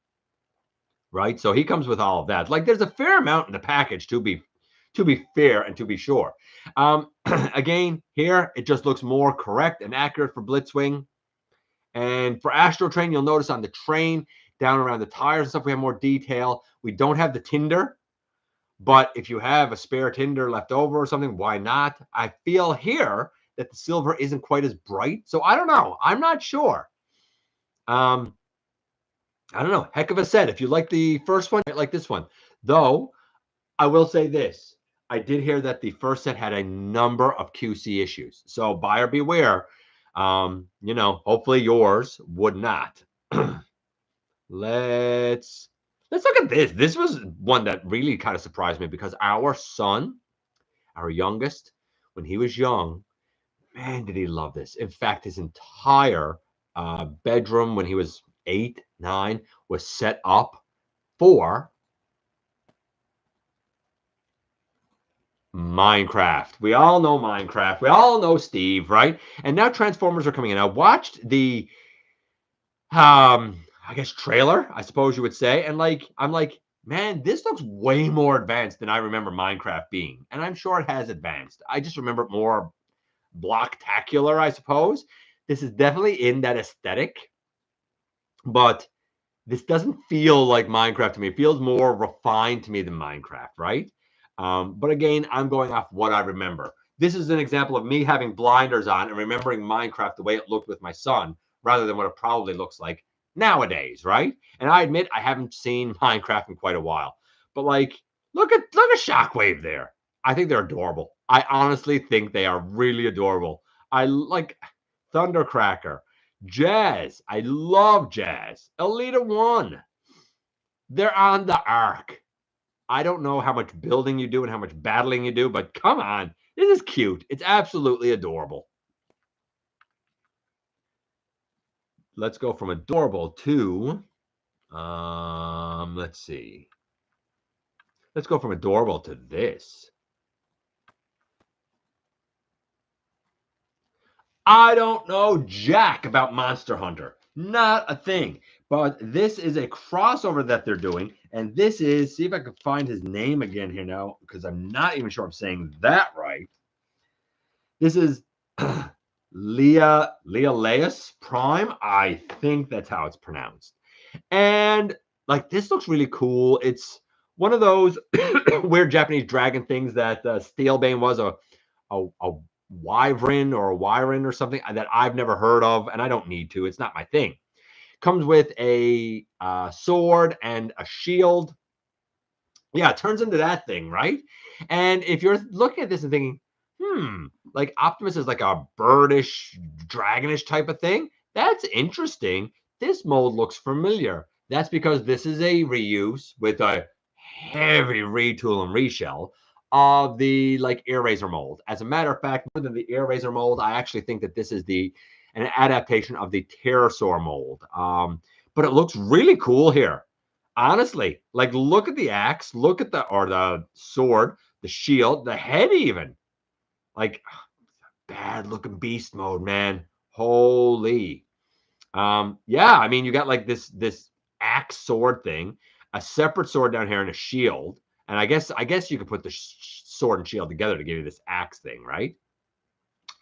Right? So he comes with all of that. Like there's a fair amount in the package to be fair and to be sure. Again, here it just looks more correct and accurate for Blitzwing. And for Astro Train, you'll notice on the train, down around the tires and stuff, we have more detail. We don't have the tinder, but if you have a spare tinder left over or something, why not? I feel here that the silver isn't quite as bright. So I don't know. I'm not sure. I don't know. Heck of a set. If you like the first one, you might like this one. Though, I will say this. I did hear that the first set had a number of QC issues. So buyer beware. Hopefully yours would not. Let's look at this. This was one that really kind of surprised me because our son, our youngest, when he was young, man, did he love this. In fact, his entire bedroom when he was 8, 9 was set up for Minecraft. We all know Minecraft. We all know Steve, right? And now Transformers are coming in. I watched the I guess trailer, I suppose you would say, and I'm like, man, this looks way more advanced than I remember Minecraft being. And I'm sure it has advanced. I just remember it more blocktacular, I suppose. This is definitely in that aesthetic, but this doesn't feel like Minecraft to me. It feels more refined to me than Minecraft, right? But again, I'm going off what I remember. This is an example of me having blinders on and remembering Minecraft the way it looked with my son, rather than what it probably looks like nowadays, right? And I admit I haven't seen Minecraft in quite a while, but like, look at Shockwave there. I think they're adorable. I honestly think they are really adorable. I like Thundercracker. Jazz. I love Jazz. Elita 1. They're on the arc. I don't know how much building you do and how much battling you do, but come on. This is cute. It's absolutely adorable. Let's go from adorable to, let's see. Let's go from adorable to this. I don't know jack about Monster Hunter. Not a thing. But this is a crossover that they're doing. And this is, see if I can find his name again here now, because I'm not even sure I'm saying that right. This is Lealeus Prime. I think that's how it's pronounced. And like, this looks really cool. It's one of those weird Japanese dragon things that Steelbane was a wyvern or a wyvern or something that I've never heard of, and I don't need to. It's not my thing. Comes with a sword and a shield. Yeah, it turns into that thing, right? And if you're looking at this and thinking, like Optimus is like a birdish, dragonish type of thing, that's interesting. This mold looks familiar. That's because this is a reuse with a heavy retool and reshell of the like Air Razor mold. As a matter of fact, more than the Air Razor mold, I actually think that this is an adaptation of the pterosaur mold. But it looks really cool here. Honestly, like look at the axe, look at the sword, the shield, the head even. Like bad looking beast mode, man. Holy. Yeah, I mean you got like this axe sword thing, a separate sword down here and a shield. And I guess you could put the sword and shield together to give you this axe thing, right?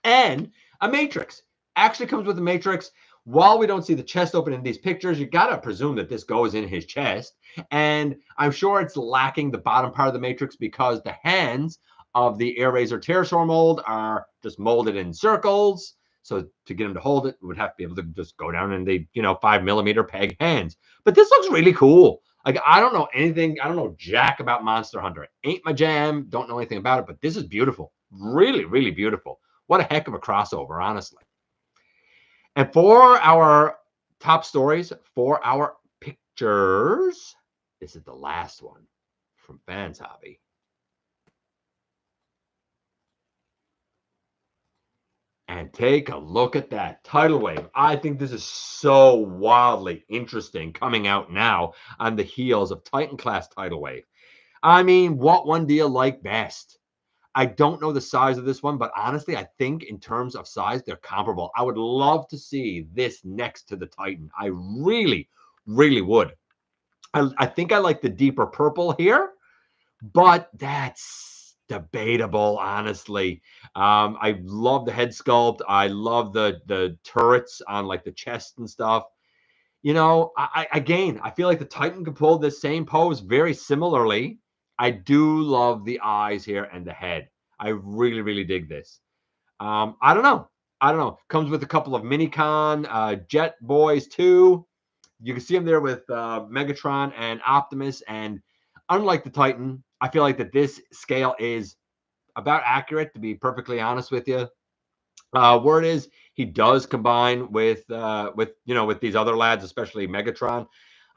And a matrix. Actually comes with a matrix. While we don't see the chest open in these pictures, you gotta presume that this goes in his chest. And I'm sure it's lacking the bottom part of the matrix because the hands of the Air Razor Pterosaur mold are just molded in circles. So to get him to hold it, we would have to be able to just go down and they, 5mm peg hands. But this looks really cool. Like, I don't know anything. I don't know jack about Monster Hunter. Ain't my jam. Don't know anything about it, but this is beautiful. Really, really beautiful. What a heck of a crossover, honestly. And for our top stories, for our pictures, this is the last one from Fans Hobby. And take a look at that tidal wave. I think this is so wildly interesting coming out now on the heels of Titan class tidal wave. I mean, what one do you like best? I don't know the size of this one, but honestly, I think in terms of size, they're comparable. I would love to see this next to the Titan. I really, really would. I think I like the deeper purple here, but that's debatable, honestly. I love the head sculpt. I love the turrets on like the chest and stuff. I feel like the Titan could pull this same pose very similarly. I do love the eyes here and the head. I really, really dig this. I don't know. Comes with a couple of Minicon, Jet Boys too. You can see them there with Megatron and Optimus. And unlike the Titan, I feel like that this scale is about accurate, to be perfectly honest with you. Word is he does combine with these other lads, especially Megatron.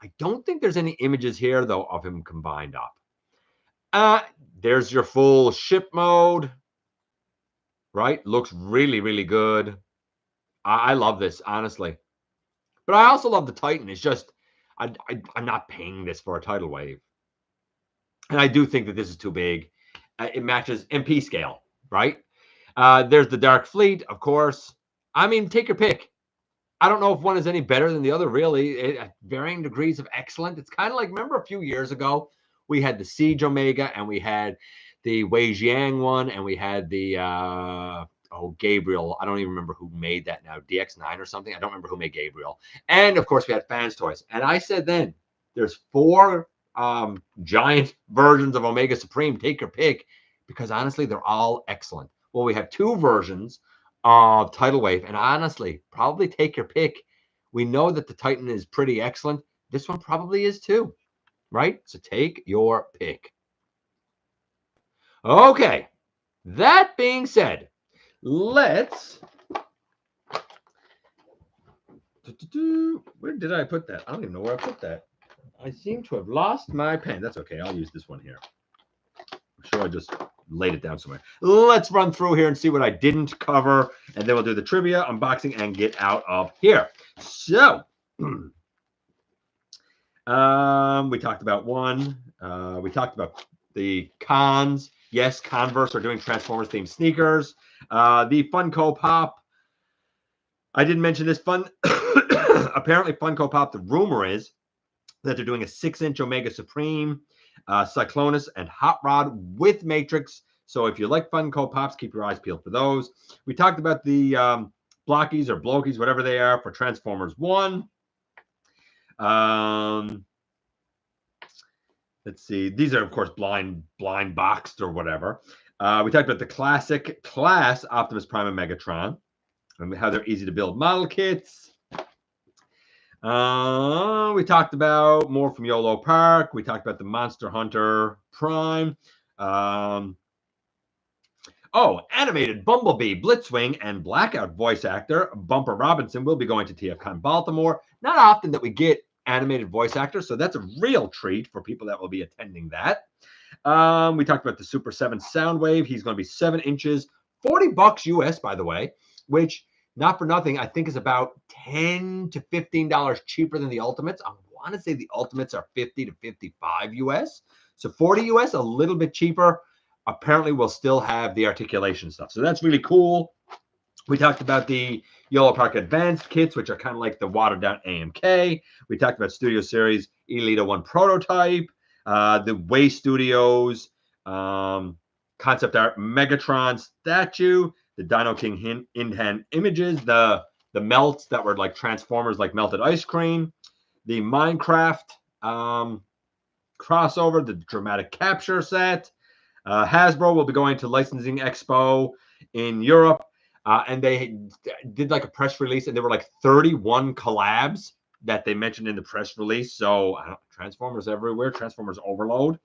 I don't think there's any images here though of him combined up. There's your full ship mode, right? Looks really, really good. I love this, honestly. But I also love the Titan. It's just I'm not paying this for a tidal wave. And I do think that this is too big. It matches MP scale, right? There's the Dark Fleet, of course. I mean, take your pick. I don't know if one is any better than the other, really. At varying degrees of excellent. It's kind of like, remember a few years ago, we had the Siege Omega, and we had the Wei Jiang one, and we had the Gabriel. I don't even remember who made that now, DX9 or something. I don't remember who made Gabriel. And of course, we had Fans Toys. And I said then, there's 4 giant versions of Omega Supreme. Take your pick, because honestly, they're all excellent. Well, we have 2 versions of Tidal Wave, and honestly, probably take your pick. We know that the Titan is pretty excellent. This one probably is too, right? So take your pick. Okay, that being said, let's... Where did I put that? I don't even know where I put that. I seem to have lost my pen. That's okay. I'll use this one here. I'm sure I just laid it down somewhere. Let's run through here and see what I didn't cover, and then we'll do the trivia, unboxing, and get out of here. So, we talked about one. We talked about the cons. Yes, Converse are doing Transformers-themed sneakers. The Funko Pop. I didn't mention this. Apparently, Funko Pop, the rumor is that they're doing a 6-inch Omega Supreme, Cyclonus, and Hot Rod with Matrix. So if you like Funko Pops, keep your eyes peeled for those. We talked about the Blokees or Blokees, whatever they are, for Transformers 1. Let's see. These are, of course, blind boxed or whatever. We talked about the classic class Optimus Prime and Megatron, and how they're easy to build model kits. We talked about more from Yolo Park. We talked about the Monster Hunter Prime. Animated Bumblebee, Blitzwing, and Blackout voice actor Bumper Robinson will be going to TFCon Baltimore. Not often that we get animated voice actors, so that's a real treat for people that will be attending that. We talked about the Super 7 Soundwave. He's going to be 7 inches, $40 US, by the way, which, not for nothing, I think is about $10 to $15 cheaper than the Ultimates. I want to say the Ultimates are 50 to 55 US. So 40 US, a little bit cheaper. Apparently, we'll still have the articulation stuff. So that's really cool. We talked about the Yolo Park Advanced kits, which are kind of like the watered-down AMK. We talked about Studio Series Elita 1 prototype, the Way Studios concept art Megatron statue, the Dino King in-hand images, the melts that were like Transformers, like melted ice cream, the Minecraft crossover, the dramatic capture set. Hasbro will be going to Licensing Expo in Europe, and they did like a press release, and there were like 31 collabs that they mentioned in the press release. So Transformers everywhere, Transformers overload.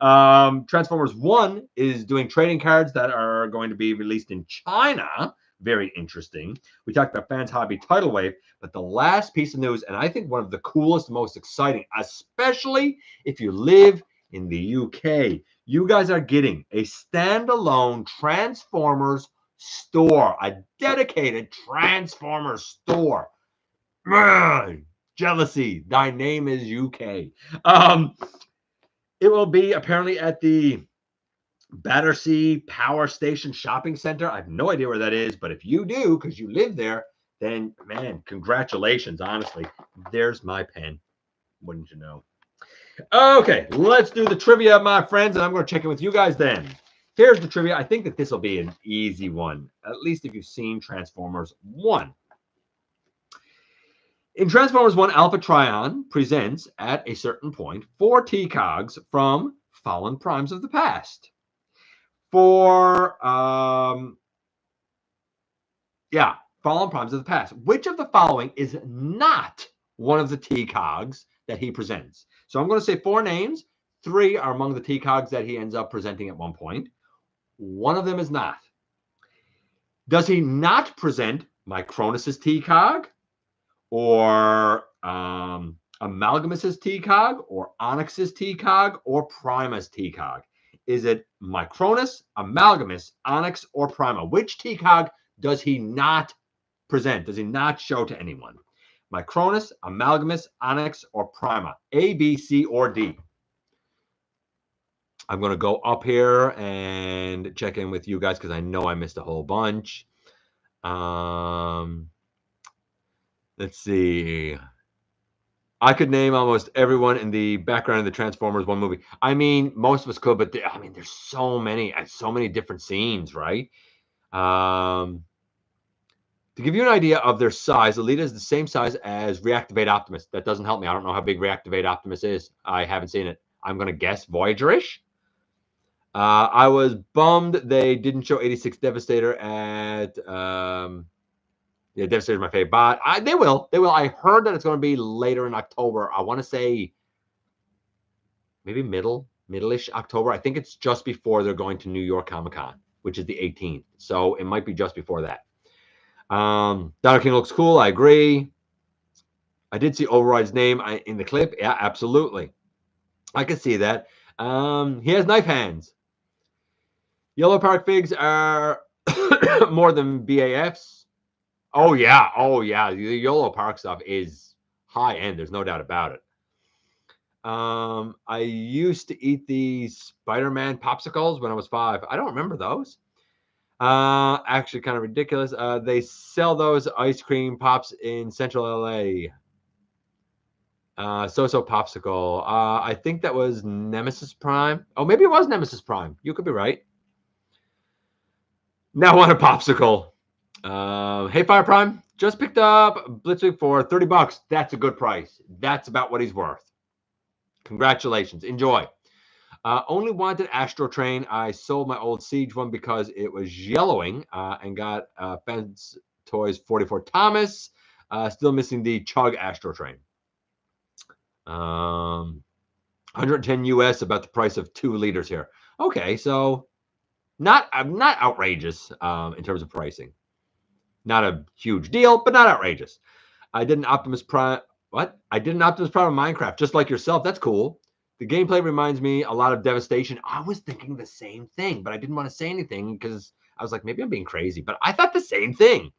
Transformers 1 is doing trading cards that are going to be released in China. Very interesting. We talked about Fans Hobby Tidal Wave, but the last piece of news, and I think one of the coolest, most exciting, especially if you live in the UK, you guys are getting a standalone Transformers store, a dedicated Transformers store. Jealousy, thy name is UK. It will be apparently at the Battersea Power Station Shopping Center. I have no idea where that is, but if you do, because you live there, then, man, congratulations, honestly. There's my pen. Wouldn't you know? Okay, let's do the trivia, my friends, and I'm going to check in with you guys then. Here's the trivia. I think that this will be an easy one, at least if you've seen Transformers 1. In Transformers 1, Alpha Trion presents, at a certain point, 4 T-Cogs from fallen primes of the past. Fallen primes of the past. Which of the following is not one of the T-Cogs that he presents? So I'm going to say 4 names. 3 are among the T-Cogs that he ends up presenting at one point. One of them is not. Does he not present Micronus's T-Cog, or Amalgamus's T-Cog, or Onyx's T-Cog, or Prima's T-Cog? Is it Micronus, Amalgamus, Onyx, or Prima? Which T-Cog does he not present? Does he not show to anyone? Micronus, Amalgamus, Onyx, or Prima? A, B, C, or D? I'm going to go up here and check in with you guys because I know I missed a whole bunch. Let's see. I could name almost everyone in the background of the Transformers 1 movie. I mean, most of us could, but I mean, there's so many different scenes, right? To give you an idea of their size, Alita is the same size as Reactivate Optimus. That doesn't help me. I don't know how big Reactivate Optimus is. I haven't seen it. I'm going to guess Voyager-ish. I was bummed they didn't show 86 Devastator at yeah, Devastator's my favorite bot. They will. I heard that it's going to be later in October. I want to say maybe middle-ish October. I think it's just before they're going to New York Comic Con, which is the 18th. So it might be just before that. Dino King looks cool. I agree. I did see Override's name in the clip. Yeah, absolutely. I can see that. He has knife hands. Yolo Park figs are more than BAFs. Oh yeah. The Yolo Park stuff is high end. There's no doubt about it. I used to eat these Spider-Man popsicles when I was 5. I don't remember those. Actually, kind of ridiculous. They sell those ice cream pops in Central LA. So popsicle. I think that was Nemesis Prime. Oh, maybe it was Nemesis Prime. You could be right. Now I want a popsicle. Hey, Fire Prime. Just picked up Blitzwing for $30. That's a good price. That's about what he's worth. Congratulations. Enjoy. Only wanted Astro Train. I sold my old Siege one because it was yellowing and got Fence Toys 44 Thomas. Still missing the Chug Astro Train. 110 US, about the price of 2 liters here. Okay, so not outrageous in terms of pricing. Not a huge deal, but not outrageous. I did an Optimus Prime. What? I did an Optimus Prime in Minecraft, just like yourself. That's cool. The gameplay reminds me a lot of Devastation. I was thinking the same thing, but I didn't want to say anything because I was like, maybe I'm being crazy, but I thought the same thing.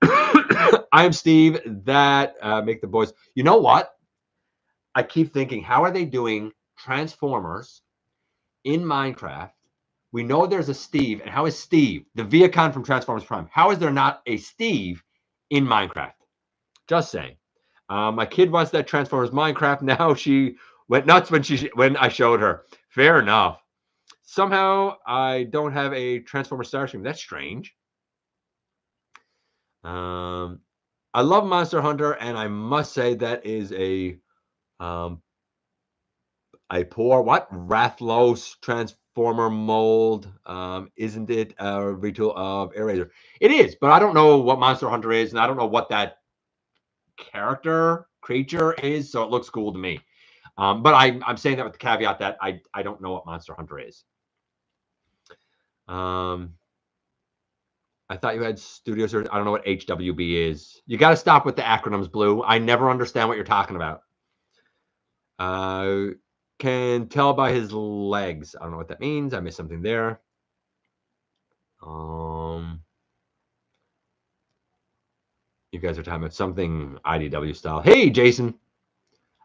I am Steve. That make the boys. You know what? I keep thinking, how are they doing Transformers in Minecraft? We know there's a Steve, and how is Steve, the Viacon from Transformers Prime, how is there not a Steve in Minecraft? Just saying. My kid wants that Transformers Minecraft. Now she went nuts when I showed her. Fair enough. Somehow I don't have a Transformers Starscream. That's strange. I love Monster Hunter, and I must say that is a poor Rathlos Transformer mold. Isn't it a retool of Air It is, but I don't know what Monster Hunter is, and I don't know what that creature is, so it looks cool to me. But I'm saying that with the caveat that I don't know what Monster Hunter is. I thought you had studio search. I don't know what HWB is. You got to stop with the acronyms, Blue. I never understand what you're talking about. Can tell by his legs. I don't know what that means. I missed something there. You guys are talking about something IDW style. Hey, Jason.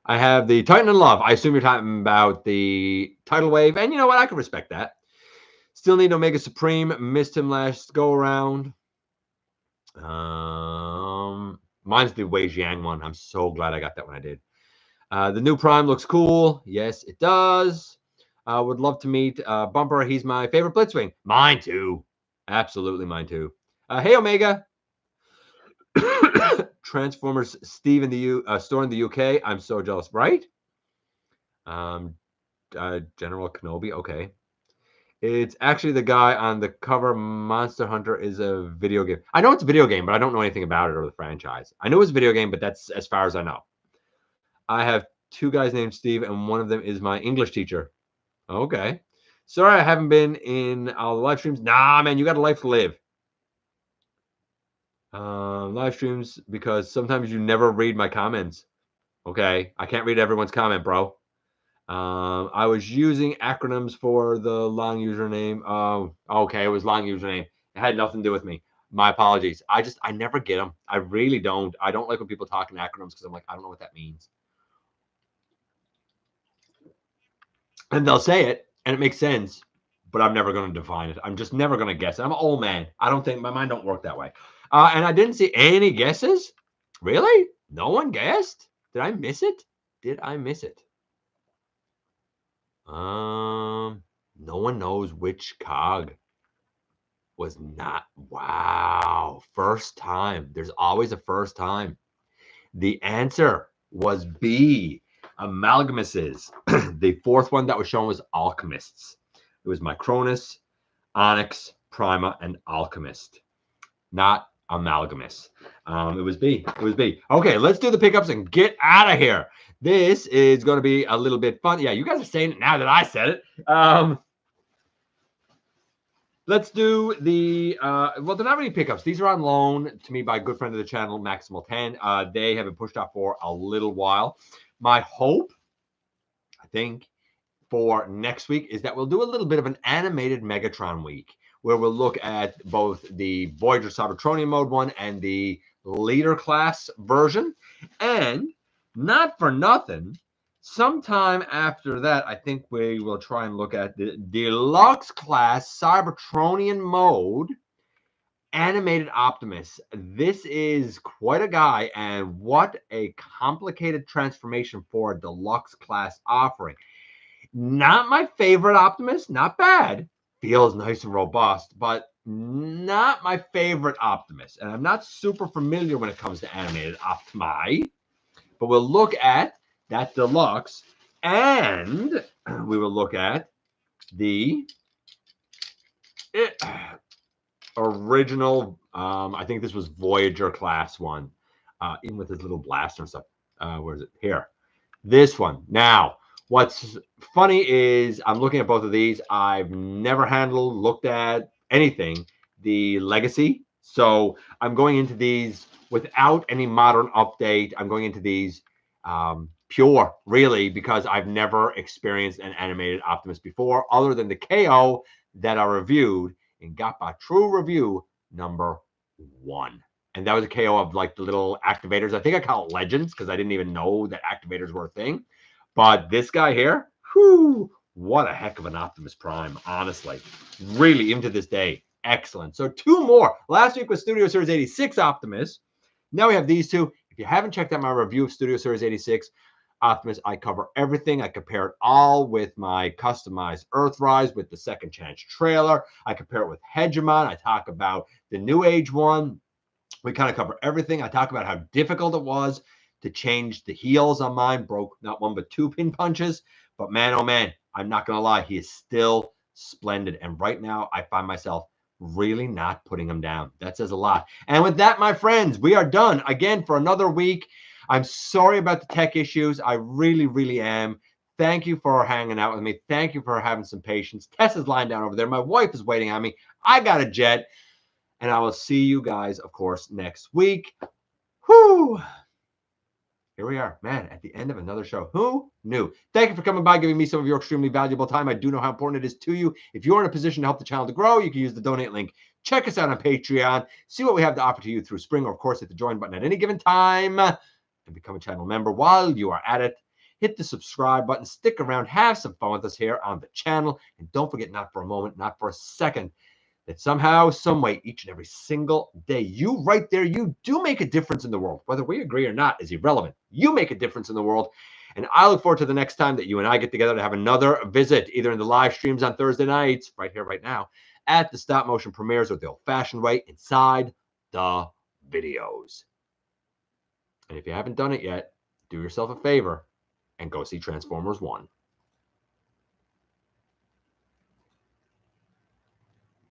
I have the Titan and Love. I assume you're talking about the Tidal Wave. And you know what? I can respect that. Still need Omega Supreme. Missed him last go around. Mine's the Wei Jiang one. I'm so glad I got that one. I did. The new Prime looks cool. Yes, it does. Would love to meet Bumper. He's my favorite Blitzwing. Mine too. Absolutely mine too. Hey, Omega. Transformers Steve in the store in the UK. I'm so jealous, right? General Kenobi. Okay. It's actually the guy on the cover. Monster Hunter is a video game. I know it's a video game, but I don't know anything about it or the franchise. I know it's a video game, but that's as far as I know. I have 2 guys named Steve, and one of them is my English teacher. Okay. Sorry I haven't been in all the live streams. Nah, man, you got a life to live. Live streams, because sometimes you never read my comments. Okay. I can't read everyone's comment, bro. I was using acronyms for the long username. Okay, it was long username. It had nothing to do with me. My apologies. I never get them. I really don't. I don't like when people talk in acronyms because I'm like, I don't know what that means. And they'll say it, and it makes sense, but I'm never going to define it. I'm just never going to guess it. I'm an old man. I don't think my mind don't work that way. And I didn't see any guesses. Really? No one guessed? Did I miss it? Did I miss it? No one knows which cog was not. Wow. First time. There's always a first time. The answer was B, amalgamuses. The fourth one that was shown was alchemists. It was Micronus, Onyx, Prima, and Alchemist, not Amalgamus. It was B. It was B. Okay, let's do the pickups and get out of here. This is going to be a little bit fun. Yeah, you guys are saying it now that I said it. Let's do the, well, they're not really pickups. These are on loan to me by a good friend of the channel, Maximal 10. They have been pushed off for a little while. My hope, I think, for next week is that we'll do a little bit of an animated Megatron week where we'll look at both the Voyager Cybertronian mode one and the leader class version. And not for nothing, sometime after that, I think we will try and look at the deluxe class Cybertronian mode animated Optimus. This is quite a guy, and what a complicated transformation for a deluxe class offering. Not my favorite Optimus, not bad. Feels nice and robust, but not my favorite Optimus. And I'm not super familiar when it comes to animated Optimi. But we'll look at that deluxe, and we will look at the original, I think this was Voyager class one, even with his little blaster and stuff. Where is it? Here. This one. Now, what's funny is I'm looking at both of these. I've never looked at anything, the Legacy. So I'm going into these without any modern update. I'm going into these pure, really, because I've never experienced an animated Optimus before, other than the KO that I reviewed in GotBot True Review number 1. And that was a KO of like the little activators. I think I call it legends because I didn't even know that activators were a thing. But this guy here, whew, what a heck of an Optimus Prime, honestly. Really, even to this day, excellent. So 2 more. Last week was Studio Series 86 Optimus. Now we have these 2. If you haven't checked out my review of Studio Series 86 Optimus, I cover everything. I compare it all with my customized Earthrise with the Second Chance trailer. I compare it with Hegemon. I talk about the New Age one. We kind of cover everything. I talk about how difficult it was to change the heels on mine. Broke not 1 but 2 pin punches. But man, oh man, I'm not going to lie. He is still splendid. And right now, I find myself really not putting him down. That says a lot. And with that, my friends, we are done again for another week. I'm sorry about the tech issues. I really, really am. Thank you for hanging out with me. Thank you for having some patience. Tess is lying down over there. My wife is waiting on me. I got a jet. And I will see you guys, of course, next week. Whoo! Here we are, man, at the end of another show. Who knew? Thank you for coming by, giving me some of your extremely valuable time. I do know how important it is to you. If you're in a position to help the channel to grow, you can use the donate link. Check us out on Patreon. See what we have to offer to you through Spring, or of course, hit the join button at any given time and become a channel member. While you are at it, hit the subscribe button. Stick around. Have some fun with us here on the channel. And don't forget, not for a moment, not for a second, that somehow, some way, each and every single day, you right there, you do make a difference in the world. Whether we agree or not is irrelevant. You make a difference in the world. And I look forward to the next time that you and I get together to have another visit, either in the live streams on Thursday nights, right here, right now, at the stop motion premieres, or the old-fashioned way, inside the videos. And if you haven't done it yet, do yourself a favor and go see Transformers 1.